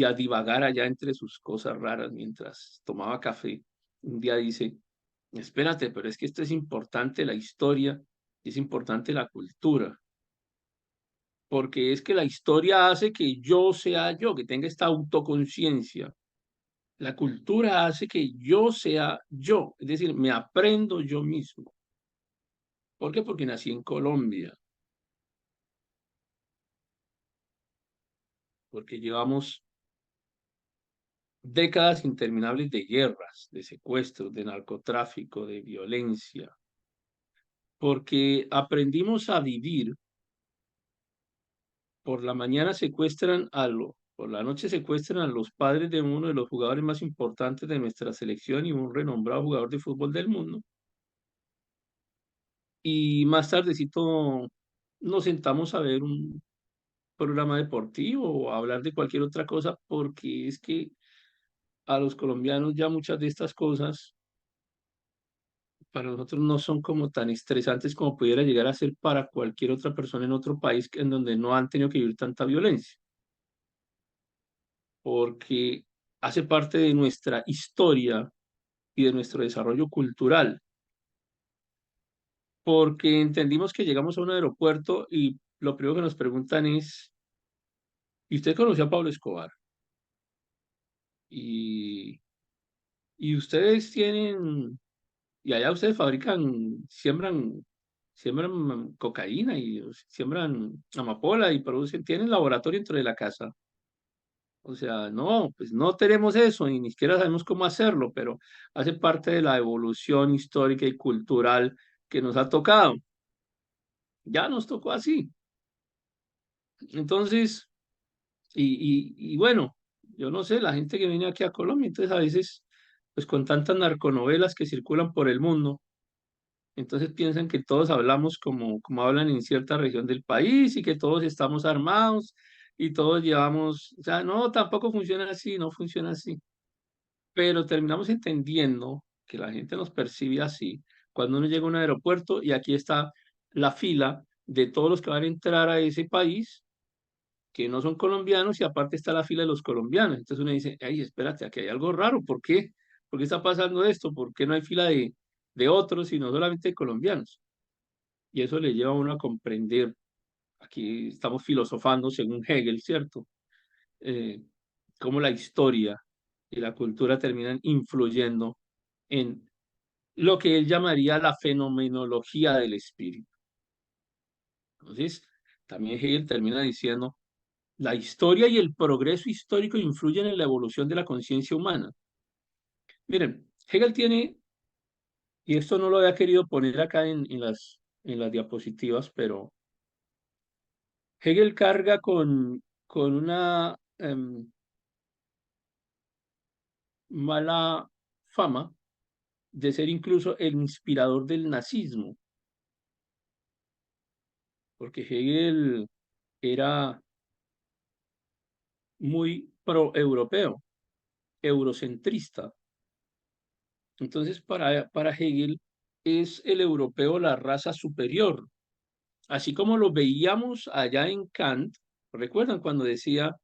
a divagar allá entre sus cosas raras mientras tomaba café. Un día dice, espérate, pero es que esto es importante la historia, es importante la cultura, porque es que la historia hace que yo sea yo, que tenga esta autoconciencia. La cultura hace que yo sea yo, es decir, me aprendo yo mismo. ¿Por qué? Porque nací en Colombia, porque llevamos décadas interminables de guerras, de secuestros, de narcotráfico, de violencia, porque aprendimos a vivir. Por la mañana por la noche secuestran a los padres de uno de los jugadores más importantes de nuestra selección y un renombrado jugador de fútbol del mundo. Y más tardecito nos sentamos a ver un programa deportivo o a hablar de cualquier otra cosa, porque es que a los colombianos ya muchas de estas cosas para nosotros no son como tan estresantes como pudiera llegar a ser para cualquier otra persona en otro país en donde no han tenido que vivir tanta violencia, porque hace parte de nuestra historia y de nuestro desarrollo cultural, porque entendimos que llegamos a un aeropuerto y lo primero que nos preguntan es, ¿y usted conoció a Pablo Escobar? Y, y ustedes tienen, y allá ustedes siembran cocaína y siembran amapola y tienen laboratorio dentro de la casa. O sea, no, pues no tenemos eso y ni siquiera sabemos cómo hacerlo, pero hace parte de la evolución histórica y cultural que nos ha tocado. Ya nos tocó así. Entonces, y bueno, yo no sé, la gente que viene aquí a Colombia, entonces a veces, pues con tantas narconovelas que circulan por el mundo, entonces piensan que todos hablamos como hablan en cierta región del país y que todos estamos armados y todos llevamos, o sea, no, tampoco funciona así, no funciona así. Pero terminamos entendiendo que la gente nos percibe así cuando uno llega a un aeropuerto y aquí está la fila de todos los que van a entrar a ese país que no son colombianos y aparte está la fila de los colombianos. Entonces uno dice, ay, espérate, aquí hay algo raro, ¿por qué? ¿Por qué está pasando esto? ¿Por qué no hay fila de otros, sino solamente de colombianos? Y eso le lleva a uno a comprender, aquí estamos filosofando según Hegel, ¿cierto? Eh, Cómo la historia y la cultura terminan influyendo en lo que él llamaría la fenomenología del espíritu. Entonces, también Hegel termina diciendo, la historia y el progreso histórico influyen en la evolución de la conciencia humana. Miren, Hegel tiene, y esto no lo había querido poner acá en las diapositivas, pero Hegel carga con una mala fama de ser incluso el inspirador del nazismo, porque Hegel era muy pro-europeo, eurocentrista. Entonces, para Hegel es el europeo la raza superior, así como lo veíamos allá en Kant. ¿Recuerdan cuando decía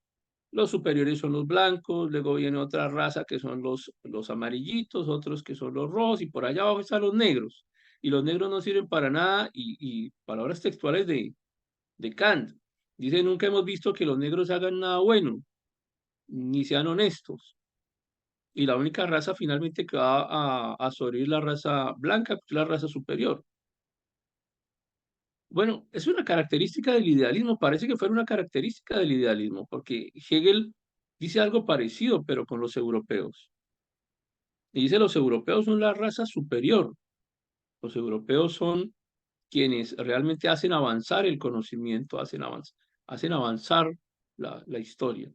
Los superiores son los blancos, luego viene otra raza que son los amarillitos, otros que son los rojos, y por allá abajo están los negros. Y los negros no sirven para nada, y palabras textuales de Kant. Dice, nunca hemos visto que los negros hagan nada bueno, ni sean honestos. Y la única raza finalmente que va a sobrevivir es la raza blanca, que es la raza superior. Bueno, es una característica del idealismo, parece que fuera una característica del idealismo, porque Hegel dice algo parecido, pero con los europeos. Y dice, los europeos son la raza superior. Los europeos son quienes realmente hacen avanzar el conocimiento, hacen avanzar la historia.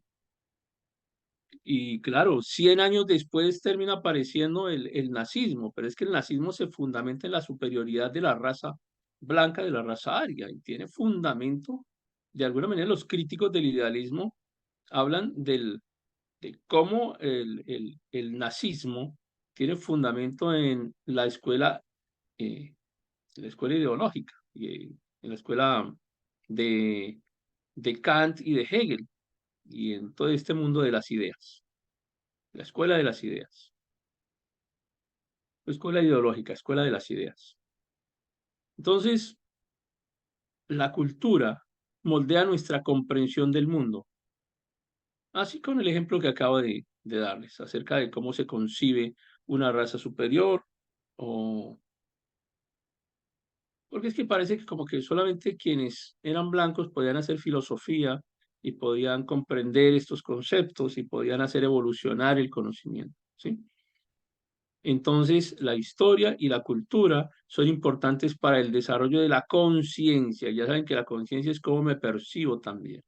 Y claro, 100 años después termina apareciendo el nazismo, pero es que el nazismo se fundamenta en la superioridad de la raza blanca, de la raza aria, y tiene fundamento, de alguna manera los críticos del idealismo hablan de cómo el nazismo tiene fundamento eh, en la escuela ideológica, y en la escuela de, de Kant y de Hegel, y en todo este mundo de las ideas. La escuela de las ideas. Escuela ideológica, escuela de las ideas. Entonces, la cultura moldea nuestra comprensión del mundo. Así con el ejemplo que acabo de darles acerca de cómo se concibe una raza superior, o porque es que parece que como que solamente quienes eran blancos podían hacer filosofía y podían comprender estos conceptos y podían hacer evolucionar el conocimiento, ¿sí? Entonces, la historia y la cultura son importantes para el desarrollo de la conciencia. Ya saben que la conciencia es cómo me percibo también.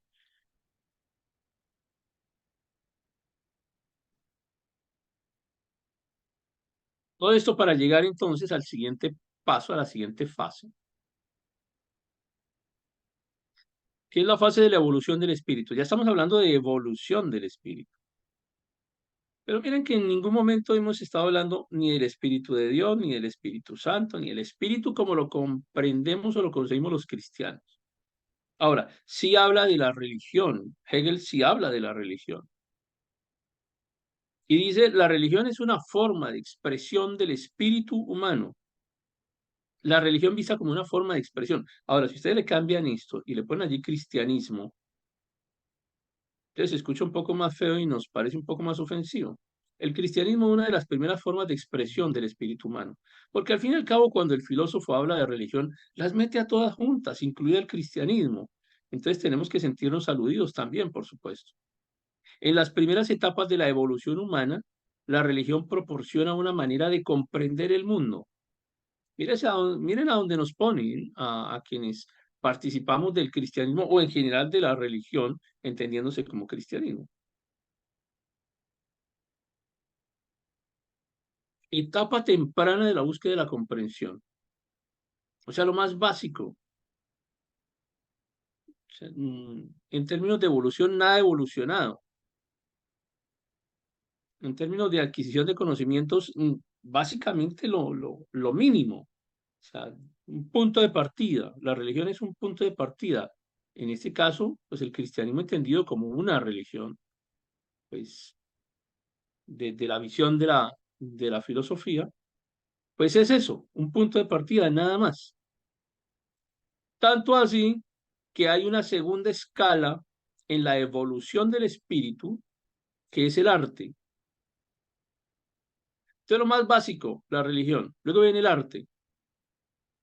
Todo esto para llegar entonces al siguiente paso, a la siguiente fase, que es la fase de la evolución del espíritu. Ya estamos hablando de evolución del espíritu. Pero miren que en ningún momento hemos estado hablando ni del Espíritu de Dios, ni del Espíritu Santo, ni del Espíritu como lo comprendemos o lo concebimos los cristianos. Ahora, sí habla de la religión. Hegel sí habla de la religión. Y dice, la religión es una forma de expresión del espíritu humano. La religión vista como una forma de expresión. Ahora, si ustedes le cambian esto y le ponen allí cristianismo, entonces se escucha un poco más feo y nos parece un poco más ofensivo. El cristianismo es una de las primeras formas de expresión del espíritu humano, porque al fin y al cabo, cuando el filósofo habla de religión, las mete a todas juntas, incluido el cristianismo. Entonces tenemos que sentirnos aludidos también, por supuesto. En las primeras etapas de la evolución humana, la religión proporciona una manera de comprender el mundo. Miren a dónde nos ponen a quienes participamos del cristianismo o en general de la religión, entendiéndose como cristianismo. Etapa temprana de la búsqueda de la comprensión. O sea, lo más básico. O sea, en términos de evolución, nada evolucionado. En términos de adquisición de conocimientos, básicamente lo mínimo. O sea, un punto de partida. La religión es un punto de partida. En este caso, pues el cristianismo entendido como una religión, pues desde la visión de la filosofía, pues es eso, un punto de partida, nada más. Tanto así que hay una segunda escala en la evolución del espíritu, que es el arte. Esto es lo más básico, la religión. Luego viene el arte.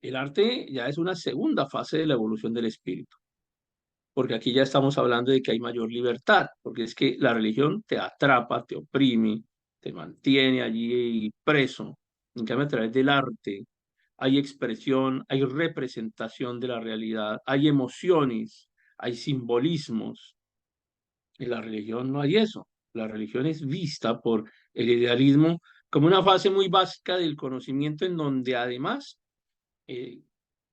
El arte ya es una segunda fase de la evolución del espíritu, porque aquí ya estamos hablando de que hay mayor libertad, porque es que la religión te atrapa, te oprime, te mantiene allí preso. En cambio, a través del arte hay expresión, hay representación de la realidad, hay emociones, hay simbolismos. En la religión no hay eso. La religión es vista por el idealismo como una fase muy básica del conocimiento en donde además eh,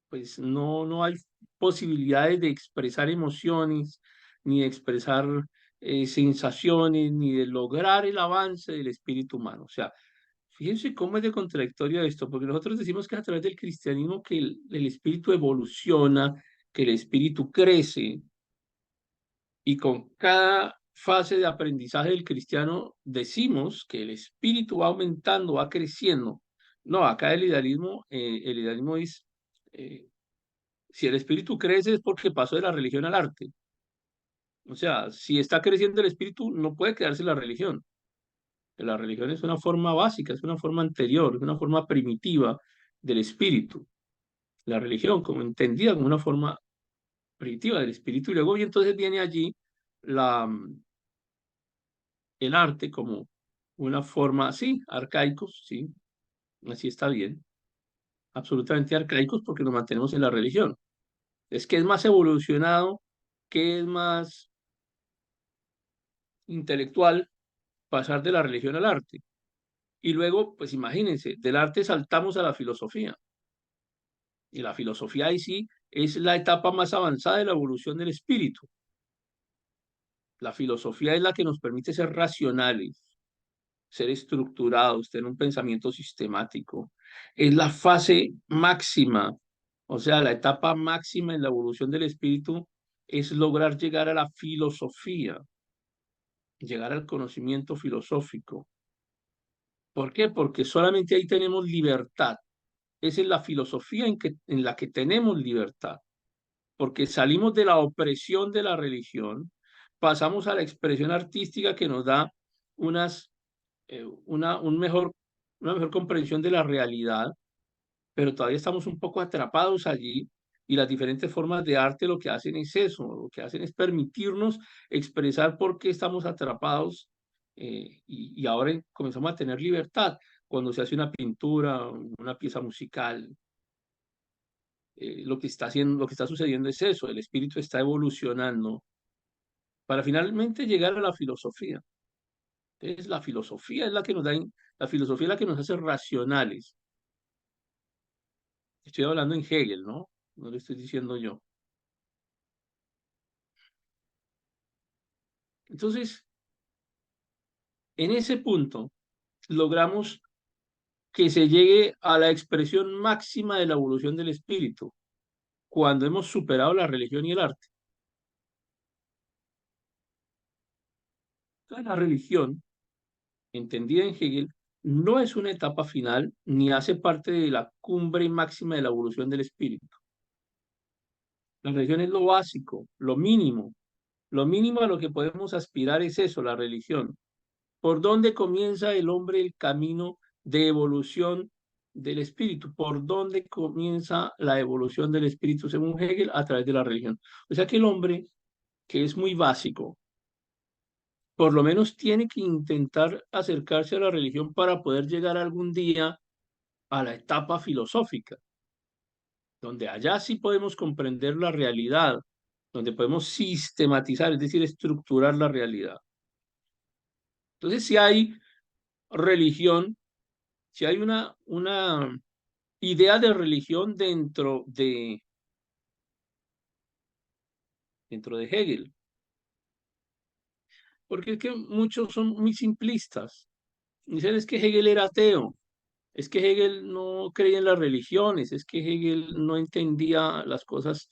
pues no hay posibilidades de expresar emociones, ni de expresar sensaciones, ni de lograr el avance del espíritu humano. O sea, fíjense cómo es de contradictorio esto, porque nosotros decimos que es a través del cristianismo que el espíritu evoluciona, que el espíritu crece, y con cada fase de aprendizaje del cristiano decimos que el espíritu va aumentando, va creciendo. No, acá el idealismo es, eh, si el espíritu crece es porque pasó de la religión al arte. O sea, si está creciendo el espíritu, no puede quedarse la religión. La religión es una forma básica, es una forma anterior, es una forma primitiva del espíritu. La religión, como entendida como una forma primitiva del espíritu, y luego y entonces viene allí la, el arte como una forma, sí, arcaicos, sí, así está bien, absolutamente arcaicos porque nos mantenemos en la religión. Es que es más evolucionado, que es más intelectual pasar de la religión al arte. Y luego, pues imagínense, del arte saltamos a la filosofía. Y la filosofía ahí sí es la etapa más avanzada de la evolución del espíritu. La filosofía es la que nos permite ser racionales, ser estructurados, tener un pensamiento sistemático. Es la fase máxima, o sea, la etapa máxima en la evolución del espíritu es lograr llegar a la filosofía, llegar al conocimiento filosófico. ¿Por qué? Porque solamente ahí tenemos libertad. Esa es la filosofía en la que tenemos libertad, porque salimos de la opresión de la religión, pasamos a la expresión artística que nos da unas una mejor comprensión de la realidad, pero todavía estamos un poco atrapados allí y las diferentes formas de arte lo que hacen es eso, lo que hacen es permitirnos expresar por qué estamos atrapados y ahora comenzamos a tener libertad cuando se hace una pintura, una pieza musical. Lo que está haciendo, lo que está sucediendo es eso, el espíritu está evolucionando para finalmente llegar a la filosofía. Entonces, la filosofía es la que nos da, la filosofía es la que nos hace racionales. Estoy hablando en Hegel, ¿no? No lo estoy diciendo yo. Entonces, en ese punto, logramos que se llegue a la expresión máxima de la evolución del espíritu, cuando hemos superado la religión y el arte. Entonces, la religión, entendida en Hegel, no es una etapa final ni hace parte de la cumbre máxima de la evolución del espíritu. La religión es lo básico, lo mínimo. Lo mínimo a lo que podemos aspirar es eso, la religión. ¿Por dónde comienza el hombre el camino de evolución del espíritu? ¿Por dónde comienza la evolución del espíritu según Hegel? A través de la religión. O sea que el hombre, que es muy básico, por lo menos tiene que intentar acercarse a la religión para poder llegar algún día a la etapa filosófica, donde allá sí podemos comprender la realidad, donde podemos sistematizar, es decir, estructurar la realidad. Entonces, si hay religión, si hay una idea de religión dentro de Hegel, porque es que muchos son muy simplistas. Dicen es que Hegel era ateo, es que Hegel no creía en las religiones, es que Hegel no entendía las cosas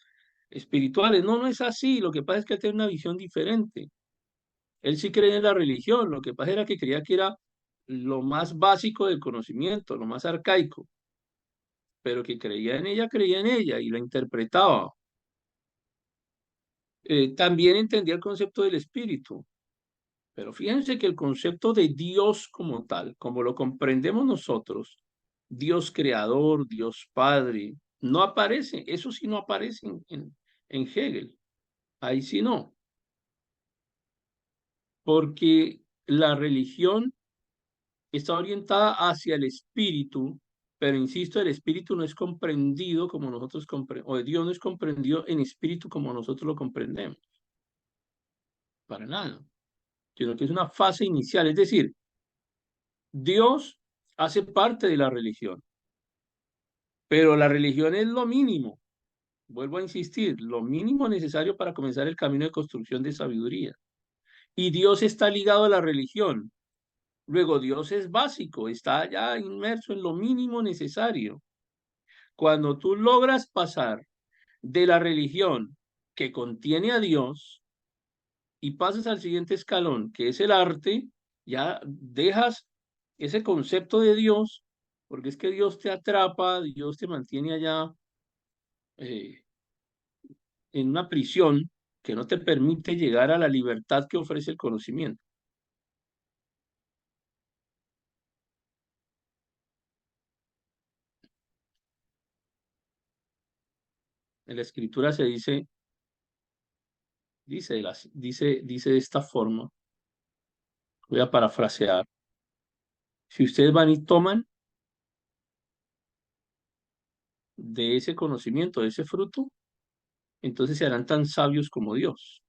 espirituales. No, no es así. Lo que pasa es que él tiene una visión diferente. Él sí creía en la religión, lo que pasa era que creía que era lo más básico del conocimiento, lo más arcaico, pero que creía en ella y la interpretaba. También entendía el concepto del espíritu, pero fíjense que el concepto de Dios como tal, como lo comprendemos nosotros, Dios creador, Dios Padre, no aparece, eso sí no aparece en Hegel, ahí sí no, porque la religión está orientada hacia el espíritu, pero insisto, el espíritu no es comprendido como nosotros comprendemos, o Dios no es comprendido en espíritu como nosotros lo comprendemos, para nada, sino que es una fase inicial, es decir, Dios hace parte de la religión, pero la religión es lo mínimo, vuelvo a insistir, lo mínimo necesario para comenzar el camino de construcción de sabiduría. Y Dios está ligado a la religión. Luego, Dios es básico, está ya inmerso en lo mínimo necesario. Cuando tú logras pasar de la religión que contiene a Dios y pasas al siguiente escalón, que es el arte, ya dejas ese concepto de Dios, porque es que Dios te atrapa, Dios te mantiene allá eh, en una prisión que no te permite llegar a la libertad que ofrece el conocimiento. En la escritura se dice, dice de esta forma, voy a parafrasear, si ustedes van y toman de ese conocimiento, de ese fruto, entonces se harán tan sabios como Dios.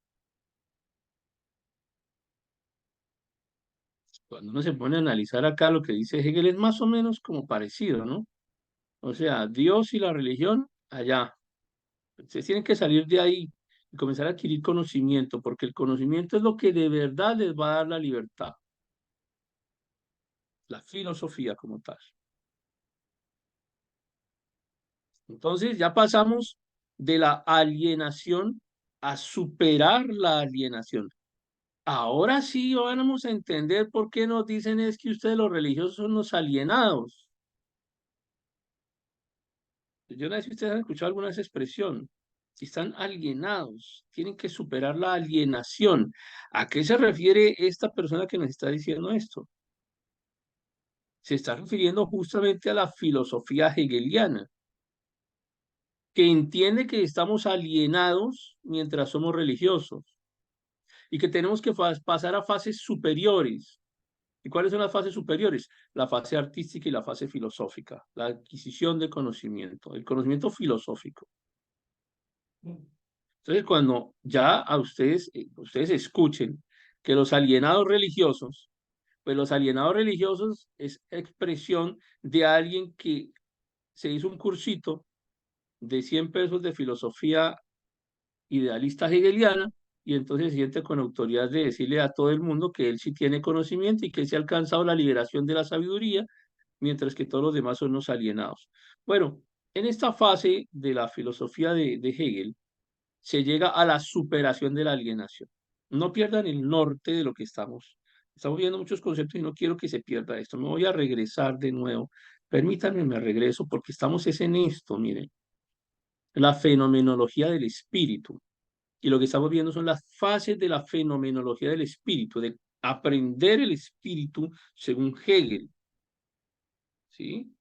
Cuando uno se pone a analizar acá lo que dice Hegel es más o menos como parecido, ¿no? O sea, Dios y la religión allá. Ustedes tienen que salir de ahí y comenzar a adquirir conocimiento, porque el conocimiento es lo que de verdad les va a dar la libertad, la filosofía como tal. Entonces ya pasamos de la alienación a superar la alienación. Ahora sí vamos a entender por qué nos dicen es que ustedes los religiosos son los alienados. Yo no sé si ustedes han escuchado alguna de esa expresión. Si están alienados, tienen que superar la alienación. ¿A qué se refiere esta persona que nos está diciendo esto? Se está refiriendo justamente a la filosofía hegeliana, que entiende que estamos alienados mientras somos religiosos y que tenemos que pasar a fases superiores. ¿Y cuáles son las fases superiores? La fase artística y la fase filosófica, la adquisición de conocimiento, el conocimiento filosófico. Entonces, cuando ya a ustedes escuchen que los alienados religiosos, pues los alienados religiosos es expresión de alguien que se hizo un cursito de 100 pesos de filosofía idealista hegeliana y entonces se siente con autoridad de decirle a todo el mundo que él sí tiene conocimiento y que se ha alcanzado la liberación de la sabiduría, mientras que todos los demás son los alienados. Bueno, en esta fase de la filosofía de Hegel, se llega a la superación de la alienación. No pierdan el norte de lo que estamos. Estamos viendo muchos conceptos y no quiero que se pierda esto. Me voy a regresar de nuevo. Permítanme, me regreso porque estamos es en esto, miren, la fenomenología del espíritu. Y lo que estamos viendo son las fases de la fenomenología del espíritu, de aprender el espíritu según Hegel, ¿sí?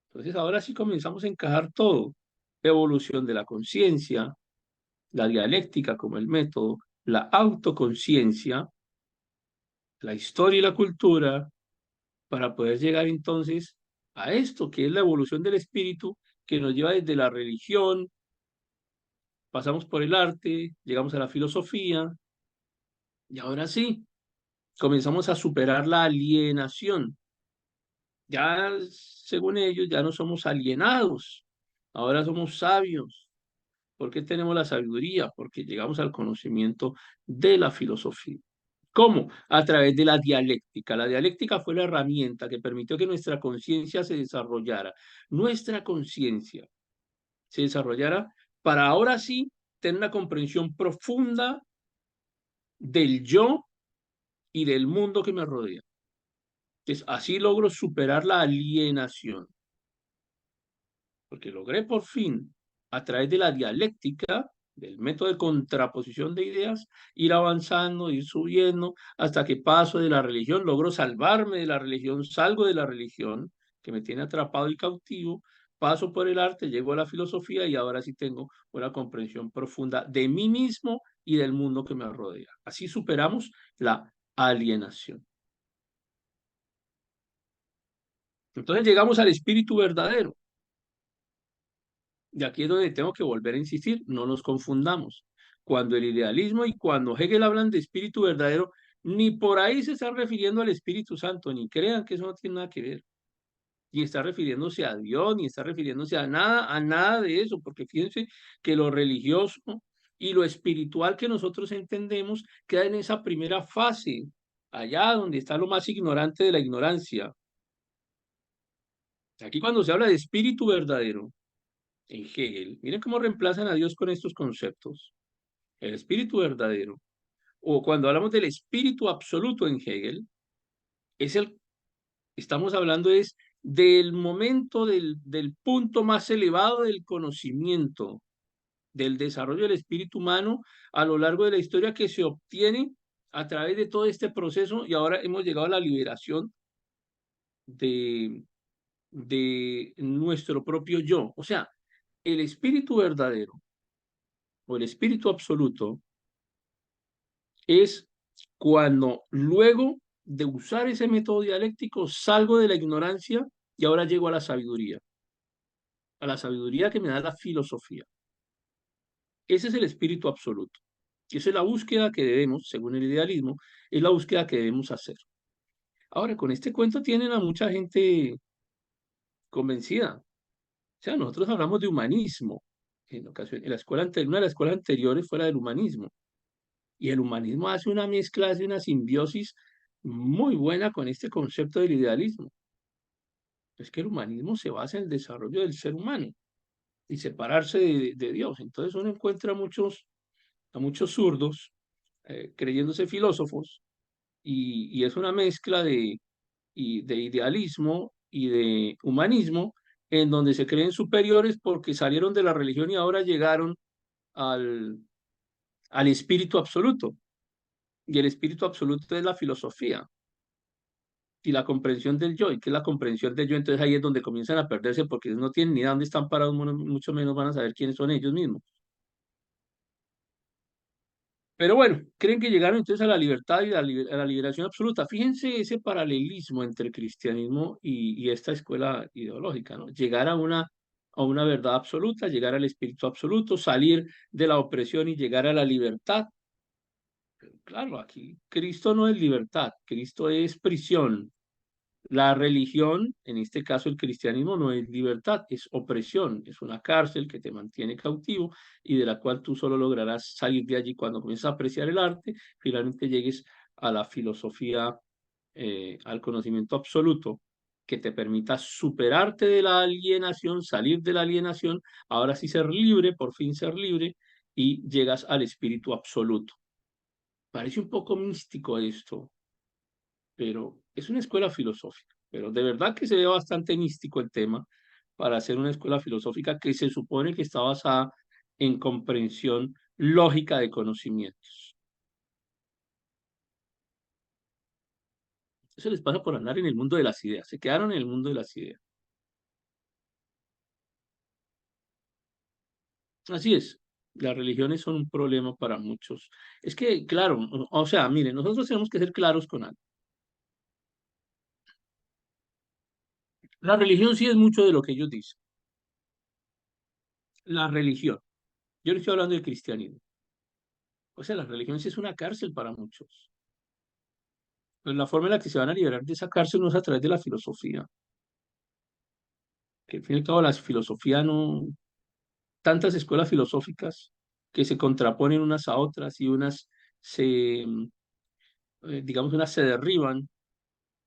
Entonces ahora sí comenzamos a encajar todo. Evolución de la conciencia, la dialéctica como el método, la autoconciencia, la historia y la cultura, para poder llegar entonces a esto, que es la evolución del espíritu, que nos lleva desde la religión, pasamos por el arte, llegamos a la filosofía, y ahora sí, comenzamos a superar la alienación. Ya, según ellos, ya no somos alienados, ahora somos sabios. ¿Por qué tenemos la sabiduría? Porque llegamos al conocimiento de la filosofía. ¿Cómo? A través de la dialéctica. La dialéctica fue la herramienta que permitió que nuestra conciencia se desarrollara. Nuestra conciencia se desarrollara para ahora sí tener una comprensión profunda del yo y del mundo que me rodea. Entonces, así logro superar la alienación, porque logré por fin, a través de la dialéctica, del método de contraposición de ideas, ir avanzando, ir subiendo, hasta que paso de la religión, logro salvarme de la religión, salgo de la religión, que me tiene atrapado y cautivo, paso por el arte, llego a la filosofía y ahora sí tengo una comprensión profunda de mí mismo y del mundo que me rodea. Así superamos la alienación. Entonces llegamos al espíritu verdadero. Y aquí es donde tengo que volver a insistir, no nos confundamos. Cuando el idealismo y cuando Hegel hablan de espíritu verdadero, ni por ahí se están refiriendo al Espíritu Santo, ni crean que eso no tiene nada que ver. Ni está refiriéndose a Dios, ni está refiriéndose a nada de eso, porque fíjense que lo religioso y lo espiritual que nosotros entendemos queda en esa primera fase, allá donde está lo más ignorante de la ignorancia. Aquí cuando se habla de espíritu verdadero, en Hegel. Miren cómo reemplazan a Dios con estos conceptos. El espíritu verdadero o cuando hablamos del espíritu absoluto en Hegel, es estamos hablando es del momento, del punto más elevado del conocimiento, del desarrollo del espíritu humano a lo largo de la historia que se obtiene a través de todo este proceso y ahora hemos llegado a la liberación de, de nuestro propio yo. O sea, el espíritu verdadero o el espíritu absoluto es cuando luego de usar ese método dialéctico salgo de la ignorancia y ahora llego a la sabiduría que me da la filosofía. Ese es el espíritu absoluto. Y esa es la búsqueda que debemos, según el idealismo, es la búsqueda que debemos hacer. Ahora, con este cuento tienen a mucha gente convencida. O sea, nosotros hablamos de humanismo. En la escuela una de las escuelas anteriores fuera del humanismo. Y el humanismo hace una mezcla, hace una simbiosis muy buena con este concepto del idealismo. Es que el humanismo se basa en el desarrollo del ser humano y separarse de Dios. Entonces uno encuentra a muchos zurdos creyéndose filósofos y es una mezcla de idealismo y de humanismo en donde se creen superiores porque salieron de la religión y ahora llegaron al, al espíritu absoluto. Y el espíritu absoluto es la filosofía y la comprensión del yo. ¿Y qué es la comprensión del yo? Entonces ahí es donde comienzan a perderse porque no tienen ni idea dónde están parados, mucho menos van a saber quiénes son ellos mismos. Pero bueno, creen que llegaron entonces a la libertad y a la liberación absoluta. Fíjense ese paralelismo entre el cristianismo y esta escuela ideológica, ¿no? Llegar a una verdad absoluta, llegar al espíritu absoluto, salir de la opresión y llegar a la libertad. Claro, aquí Cristo no es libertad, Cristo es prisión. La religión, en este caso el cristianismo, no es libertad, es opresión, es una cárcel que te mantiene cautivo y de la cual tú solo lograrás salir de allí cuando comiences a apreciar el arte, finalmente llegues a la filosofía, al conocimiento absoluto que te permita superarte de la alienación, salir de la alienación, ahora sí ser libre, por fin ser libre, y llegas al espíritu absoluto. Parece un poco místico esto, pero es una escuela filosófica. Pero de verdad que se ve bastante místico el tema para hacer una escuela filosófica que se supone que está basada en comprensión lógica de conocimientos. Eso les pasa por andar en el mundo de las ideas. Se quedaron en el mundo de las ideas. Así es. Las religiones son un problema para muchos. Es que, claro, o sea, miren, nosotros tenemos que ser claros con algo. La religión sí es mucho de lo que ellos dicen. La religión. Yo no estoy hablando del cristianismo. O sea, la religión sí es una cárcel para muchos. Pues la forma en la que se van a liberar de esa cárcel no es a través de la filosofía, que al fin y al cabo la filosofía no, tantas escuelas filosóficas que se contraponen unas a otras y unas digamos, unas se derriban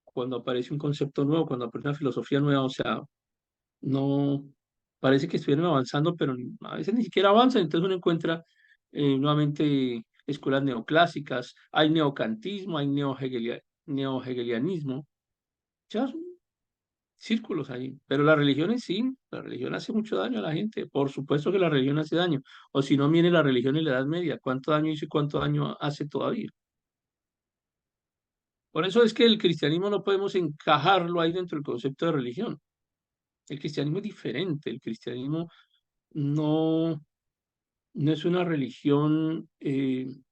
cuando aparece un concepto nuevo, cuando aparece una filosofía nueva, o sea, no, parece que estuvieron avanzando, pero a veces ni siquiera avanzan, entonces uno encuentra nuevamente escuelas neoclásicas, hay neocantismo, hay neohegelianismo, ya círculos ahí. Pero las religiones sí, la religión hace mucho daño a la gente. Por supuesto que la religión hace daño. O si no, viene la religión en la Edad Media. ¿Cuánto daño hizo y cuánto daño hace todavía? Por eso es que el cristianismo no podemos encajarlo ahí dentro del concepto de religión. El cristianismo es diferente. El cristianismo no, no es una religión en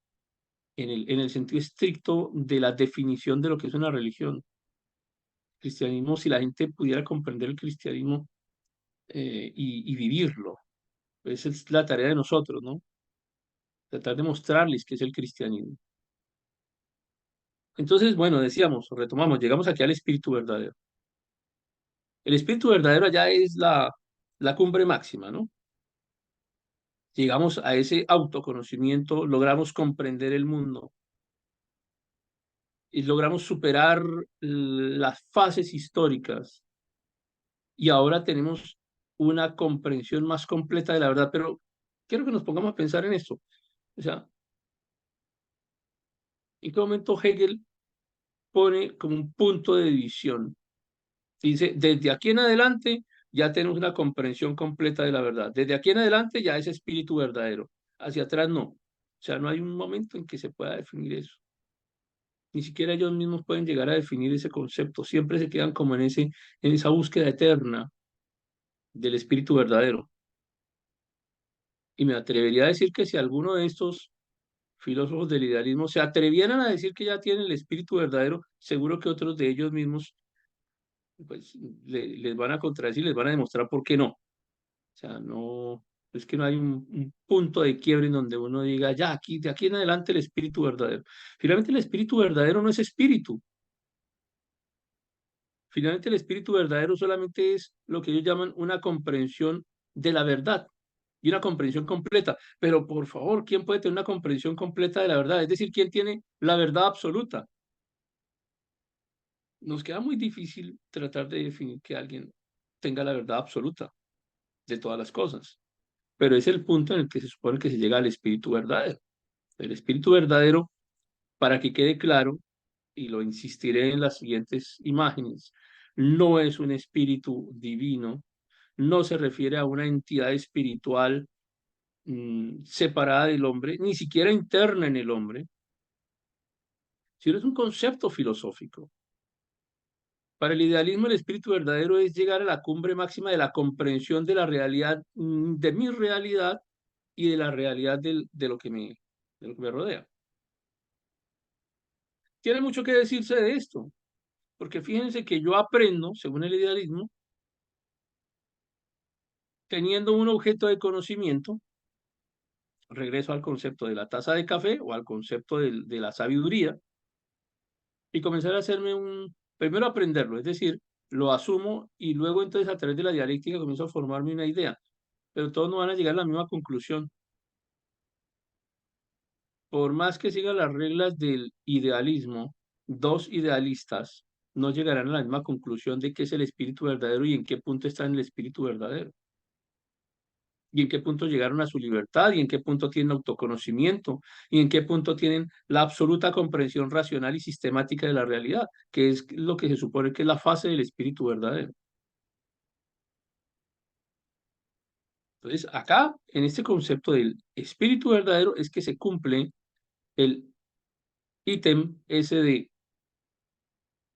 el sentido estricto de la definición de lo que es una religión. El cristianismo, si la gente pudiera comprender el cristianismo y vivirlo, esa es la tarea de nosotros, ¿no? Tratar de mostrarles qué es el cristianismo. Entonces, bueno, decíamos, retomamos, llegamos aquí al espíritu verdadero. El espíritu verdadero allá es la cumbre máxima, ¿no? Llegamos a ese autoconocimiento, logramos comprender el mundo y logramos superar las fases históricas y ahora tenemos una comprensión más completa de la verdad, pero quiero que nos pongamos a pensar en esto. O sea, ¿En qué momento Hegel pone como un punto de división? Dice, desde aquí en adelante ya tenemos una comprensión completa de la verdad. Desde aquí en adelante ya es espíritu verdadero. Hacia atrás no. O sea, no hay un momento en que se pueda definir eso. Ni siquiera ellos mismos pueden llegar a definir ese concepto. Siempre se quedan como en esa búsqueda eterna del espíritu verdadero. Y me atrevería a decir que si alguno de estos filósofos del idealismo se atrevieran a decir que ya tienen el espíritu verdadero, seguro que otros de ellos mismos pues, les van a contradecir, les van a demostrar por qué no. O sea, no, es que no hay un punto de quiebre en donde uno diga, ya, aquí, de aquí en adelante el espíritu verdadero. Finalmente el espíritu verdadero no es espíritu. Finalmente el espíritu verdadero solamente es lo que ellos llaman una comprensión de la verdad y una comprensión completa. Pero por favor, ¿quién puede tener una comprensión completa de la verdad? Es decir, ¿quién tiene la verdad absoluta? Nos queda muy difícil tratar de definir que alguien tenga la verdad absoluta de todas las cosas. Pero es el punto en el que se supone que se llega al espíritu verdadero. El espíritu verdadero, para que quede claro, y lo insistiré en las siguientes imágenes, no es un espíritu divino, no se refiere a una entidad espiritual separada del hombre, ni siquiera interna en el hombre, sino es un concepto filosófico. Para el idealismo, el espíritu verdadero es llegar a la cumbre máxima de la comprensión de la realidad, de mi realidad y de la realidad de lo que me rodea. Tiene mucho que decirse de esto, porque fíjense que yo aprendo, según el idealismo, teniendo un objeto de conocimiento, regreso al concepto de la taza de café o al concepto de la sabiduría, y comenzar a hacerme primero aprenderlo, es decir, lo asumo y luego entonces a través de la dialéctica comienzo a formarme una idea, pero todos no van a llegar a la misma conclusión. Por más que sigan las reglas del idealismo, dos idealistas no llegarán a la misma conclusión de qué es el espíritu verdadero y en qué punto está en el espíritu verdadero. Y en qué punto llegaron a su libertad, y en qué punto tienen autoconocimiento, y en qué punto tienen la absoluta comprensión racional y sistemática de la realidad, que es lo que se supone que es la fase del espíritu verdadero. Entonces, acá, en este concepto del espíritu verdadero, es que se cumple el ítem ese de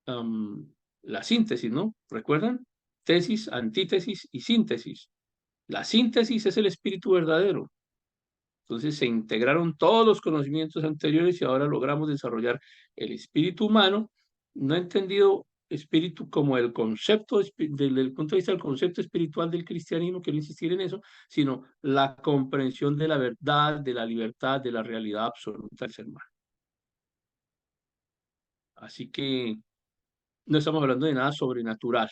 la síntesis, ¿no? ¿Recuerdan? Tesis, antítesis y síntesis. La síntesis es el espíritu verdadero. Entonces se integraron todos los conocimientos anteriores y ahora logramos desarrollar el espíritu humano, no entendido espíritu como el concepto, desde el punto de vista del concepto espiritual del cristianismo, quiero insistir en eso, sino la comprensión de la verdad, de la libertad, de la realidad absoluta del ser humano. Así que no estamos hablando de nada sobrenatural,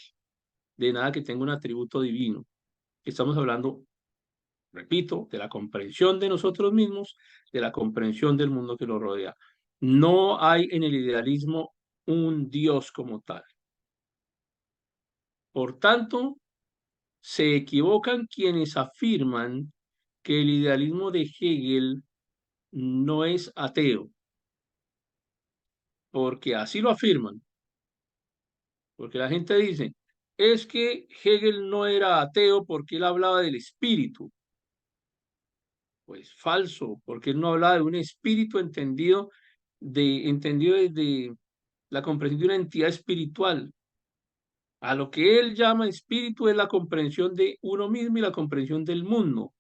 de nada que tenga un atributo divino. Estamos hablando, repito, de la comprensión de nosotros mismos, de la comprensión del mundo que nos rodea. No hay en el idealismo un Dios como tal. Por tanto, se equivocan quienes afirman que el idealismo de Hegel no es ateo, porque así lo afirman, porque la gente dice, es que Hegel no era ateo porque él hablaba del espíritu. Pues falso, porque él no hablaba de un espíritu entendido desde la comprensión de una entidad espiritual. A lo que él llama espíritu es la comprensión de uno mismo y la comprensión del mundo.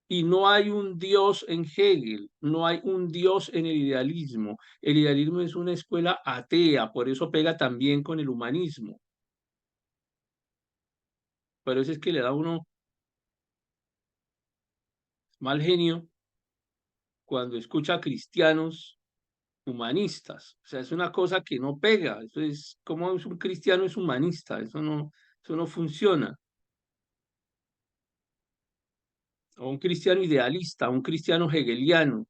Y no hay un Dios en Hegel, no hay un Dios en el idealismo. El idealismo es una escuela atea, por eso pega también con el humanismo. Por eso es que le da uno mal genio cuando escucha a cristianos humanistas. O sea, es una cosa que no pega. Eso es como es un cristiano es humanista. Eso no funciona. O un cristiano idealista, un cristiano hegeliano,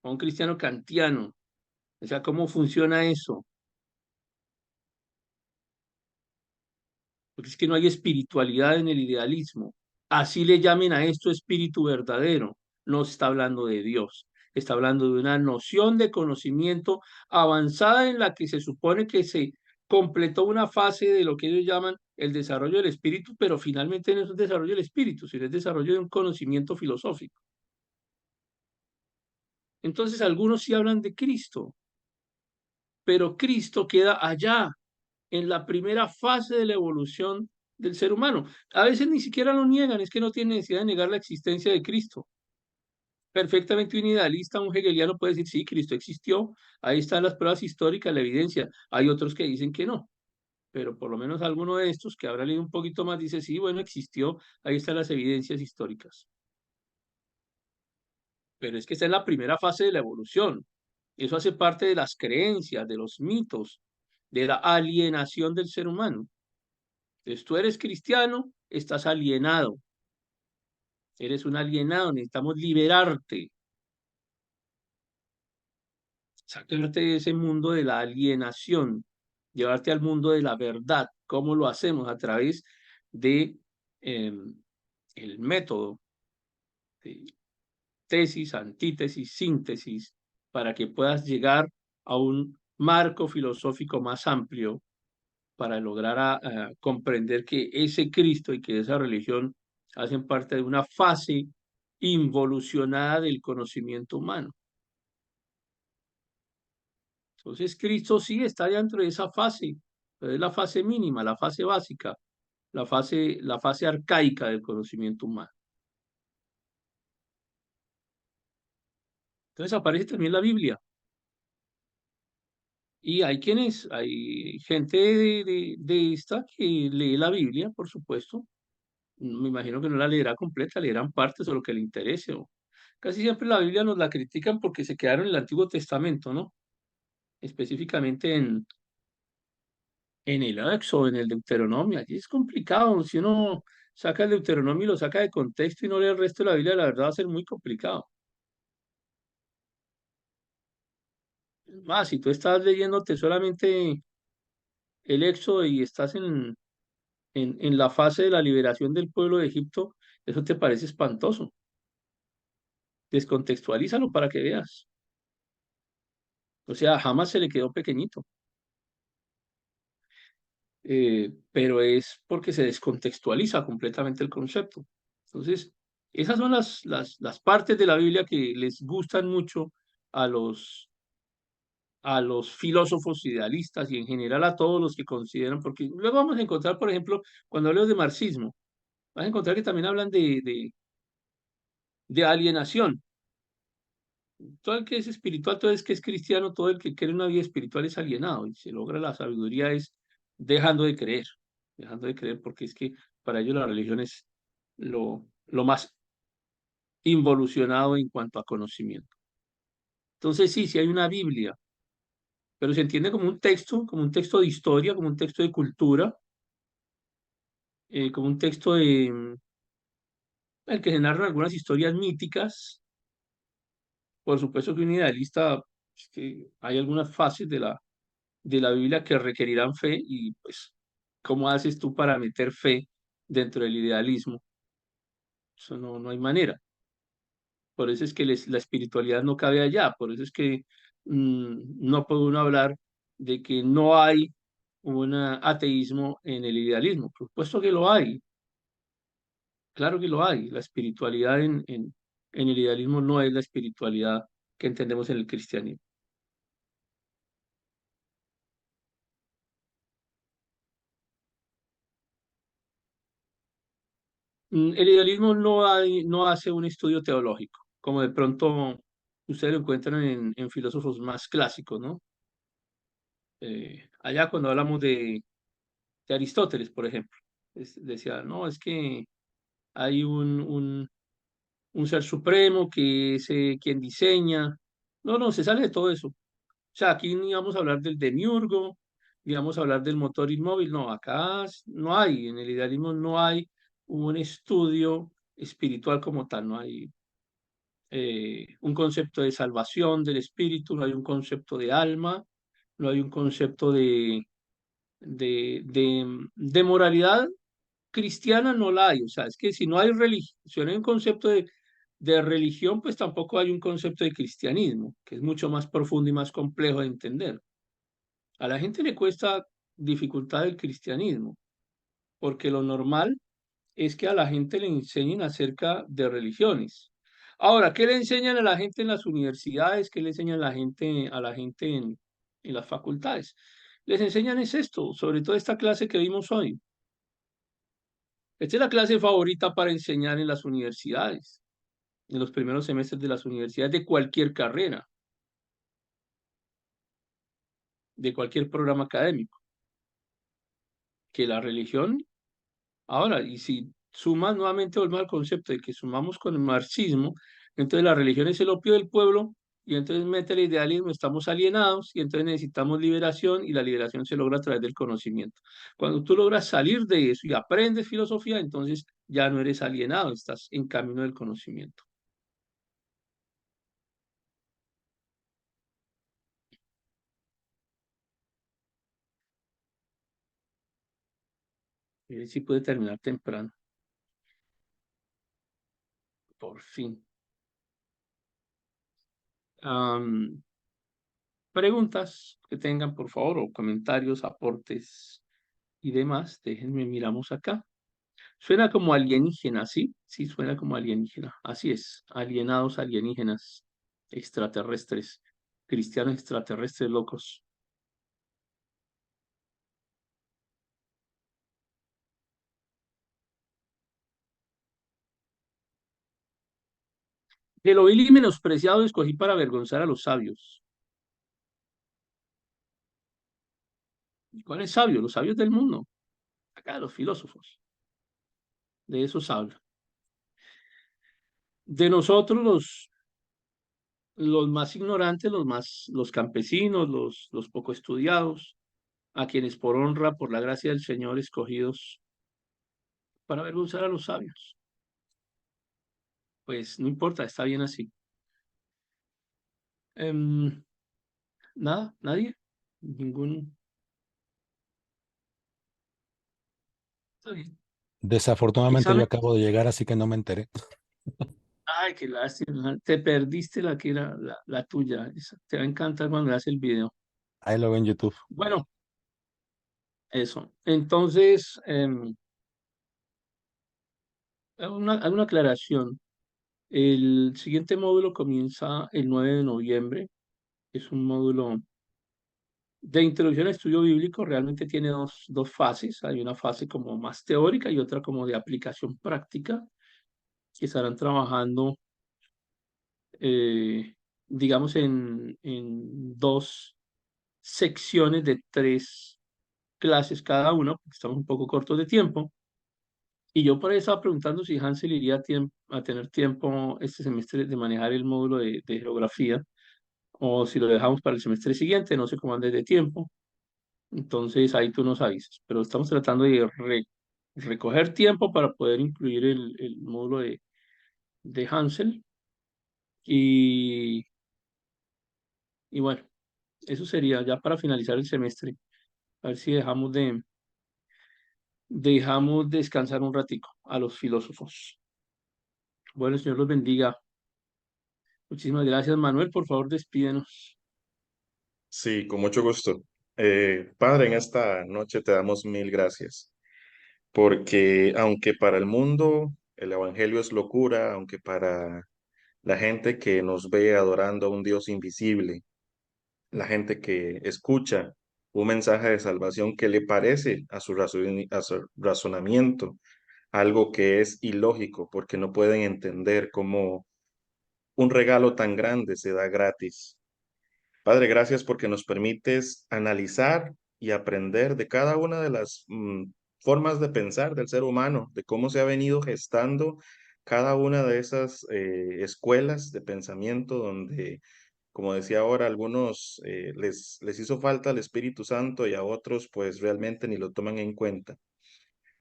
o un cristiano kantiano. O sea, ¿cómo funciona eso? Porque es que no hay espiritualidad en el idealismo. Así le llamen a esto espíritu verdadero. No se está hablando de Dios. está hablando de una noción de conocimiento avanzada en la que se supone que se completó una fase de lo que ellos llaman el desarrollo del espíritu, pero finalmente no es un desarrollo del espíritu, sino es desarrollo de un conocimiento filosófico. Entonces algunos sí hablan de Cristo, pero Cristo queda allá, en la primera fase de la evolución del ser humano. A veces ni siquiera lo niegan, es que no tienen necesidad de negar la existencia de Cristo. Perfectamente un idealista, un hegeliano puede decir, sí, Cristo existió, ahí están las pruebas históricas, la evidencia. Hay otros que dicen que no, pero por lo menos alguno de estos que habrá leído un poquito más dice, sí, bueno, existió, ahí están las evidencias históricas. Pero es que está en la primera fase de la evolución. Eso hace parte de las creencias, de los mitos, de la alienación del ser humano. Entonces tú eres cristiano, estás alienado, eres un alienado, necesitamos liberarte, sacarte de ese mundo de la alienación, llevarte al mundo de la verdad. ¿Cómo lo hacemos? A través de el método de tesis, antítesis, síntesis, para que puedas llegar a un marco filosófico más amplio para lograr comprender que ese Cristo y que esa religión hacen parte de una fase involucionada del conocimiento humano. Entonces Cristo sí está dentro de esa fase, pero es la fase mínima, la fase básica, la fase arcaica del conocimiento humano. Entonces aparece también la Biblia. Y hay gente de esta que lee la Biblia, por supuesto. Me imagino que no la leerá completa, leerán partes o lo que le interese. Casi siempre la Biblia nos la critican porque se quedaron en el Antiguo Testamento, ¿no? Específicamente en el Éxodo, en el Deuteronomio. Allí es complicado. Si uno saca el Deuteronomio y lo saca de contexto y no lee el resto de la Biblia, la verdad va a ser muy complicado. Más, si tú estás leyéndote solamente el Éxodo y estás en la fase de la liberación del pueblo de Egipto, eso te parece espantoso. Descontextualízalo para que veas. O sea, jamás se le quedó pequeñito. Pero es porque se descontextualiza completamente el concepto. Entonces, esas son las partes de la Biblia que les gustan mucho a a los filósofos idealistas y en general a todos los que consideran, porque luego vamos a encontrar, por ejemplo, cuando hablamos de marxismo, vas a encontrar que también hablan de alienación. Todo el que es espiritual, todo el que es cristiano, todo el que quiere una vida espiritual es alienado y se logra la sabiduría es dejando de creer, dejando de creer porque es que para ellos la religión es lo más involucionado en cuanto a conocimiento. Entonces sí, sí hay una Biblia, pero se entiende como un texto de historia, como un texto de cultura, como un texto el que se narran algunas historias míticas. Por supuesto que un idealista, es que hay algunas fases de la Biblia que requerirán fe y pues, ¿cómo haces tú para meter fe dentro del idealismo? Eso no hay manera. Por eso es que la espiritualidad no cabe allá, por eso es que no puede uno hablar de que no hay un ateísmo en el idealismo. Por supuesto que lo hay, claro que lo hay. La espiritualidad en el idealismo no es la espiritualidad que entendemos en el cristianismo. El idealismo no hace un estudio teológico, como de pronto ustedes lo encuentran en filósofos más clásicos, ¿no? Allá cuando hablamos de Aristóteles, por ejemplo, decía, no, es que hay un ser supremo que es quien diseña. No, no, se sale de todo eso. O sea, aquí ni vamos a hablar del demiurgo, ni vamos a hablar del motor inmóvil, no, acá no hay, en el idealismo no hay un estudio espiritual como tal, no hay un concepto de salvación del espíritu, no hay un concepto de alma, no hay un concepto de moralidad cristiana, no la hay. O sea, es que si no hay religión, hay un concepto De religión, pues tampoco hay un concepto de cristianismo, que es mucho más profundo y más complejo de entender. A la gente le cuesta dificultad el cristianismo, porque lo normal es que a la gente le enseñen acerca de religiones. Ahora, ¿qué le enseñan a la gente en las universidades? ¿Qué le enseñan a la gente en las facultades? Les enseñan es esto, sobre todo esta clase que vimos hoy. Esta es la clase favorita para enseñar en las universidades, en los primeros semestres de las universidades de cualquier carrera, de cualquier programa académico, que la religión. Ahora, y si sumas nuevamente, volvemos al concepto de que sumamos con el marxismo, entonces la religión es el opio del pueblo, y entonces mete el idealismo, estamos alienados, y entonces necesitamos liberación, y la liberación se logra a través del conocimiento. Cuando tú logras salir de eso y aprendes filosofía, entonces ya no eres alienado, estás en camino del conocimiento. Y sí puede terminar temprano, por fin. Am, Preguntas que tengan, por favor, o comentarios, aportes y demás, déjenme, miramos acá. Suena como alienígena, ¿sí? Sí, suena como alienígena. Así es, alienados alienígenas, extraterrestres, cristianos extraterrestres locos. De lo vil y menospreciado escogí para avergonzar a los sabios. ¿Y cuáles sabios? Los sabios del mundo. Acá los filósofos. De esos habla. De nosotros los más ignorantes, los campesinos, los poco estudiados, a quienes por honra, por la gracia del Señor, escogidos para avergonzar a los sabios. Pues no importa, está bien así. Em, Nada, nadie, ningún. Está bien. Desafortunadamente yo Examen. acabo de llegar, así que no me enteré. Ay, qué lástima. Te perdiste la que era la tuya. Te va a encantar cuando veas el video. Ahí lo veo en YouTube. Bueno, eso. Entonces, hago una aclaración. El siguiente módulo comienza el 9 de noviembre. Es un módulo de introducción al estudio bíblico. Realmente tiene dos fases. Hay una fase como más teórica y otra como de aplicación práctica que estarán trabajando, eh, digamos, en dos secciones de 3 clases cada uno, porque estamos un poco cortos de tiempo. Y yo por ahí estaba preguntando si Hansel iría a tener tiempo este semestre de manejar el módulo de geografía, o si lo dejamos para el semestre siguiente, no sé cómo andes de tiempo. Entonces ahí tú nos avisas. Pero estamos tratando de recoger tiempo para poder incluir el módulo de Hansel. Y, y bueno, eso sería ya para finalizar el semestre. A ver si dejamos descansar un ratico a los filósofos. Bueno, Señor los bendiga. Muchísimas gracias, Manuel. Por favor, despídenos. Sí, con mucho gusto. Padre, en esta noche te damos mil gracias, porque aunque para el mundo el Evangelio es locura, aunque para la gente que nos ve adorando a un Dios invisible, la gente que escucha un mensaje de salvación que le parece a su razonamiento algo que es ilógico, porque no pueden entender cómo un regalo tan grande se da gratis. Padre, gracias porque nos permites analizar y aprender de cada una de las formas de pensar del ser humano, de cómo se ha venido gestando cada una de esas escuelas de pensamiento donde, como decía ahora, a algunos les hizo falta el Espíritu Santo y a otros pues realmente ni lo toman en cuenta.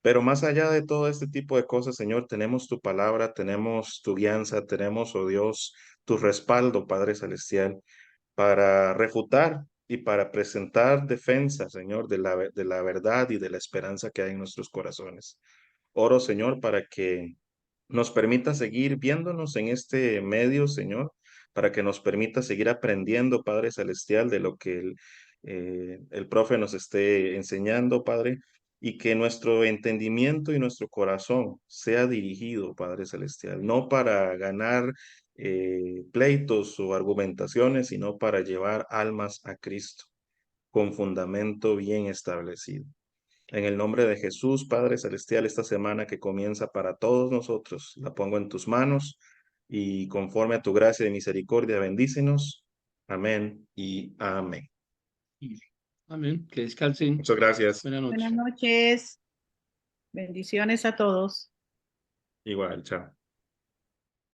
Pero más allá de todo este tipo de cosas, Señor, tenemos tu palabra, tenemos tu guianza, tenemos, oh Dios, tu respaldo, Padre Celestial, para refutar y para presentar defensa, Señor, de la verdad y de la esperanza que hay en nuestros corazones. Oro, Señor, para que nos permita seguir viéndonos en este medio, Señor, para que nos permita seguir aprendiendo, Padre Celestial, de lo que el profe nos esté enseñando, Padre, y que nuestro entendimiento y nuestro corazón sea dirigido, Padre Celestial, no para ganar pleitos o argumentaciones, sino para llevar almas a Cristo con fundamento bien establecido. En el nombre de Jesús, Padre Celestial, esta semana que comienza para todos nosotros, la pongo en tus manos y conforme a tu gracia y misericordia, bendícenos. Amén y amén. Amén. Que descansen. Muchas gracias. Buenas noches. Buenas noches. Bendiciones a todos. Igual, chao.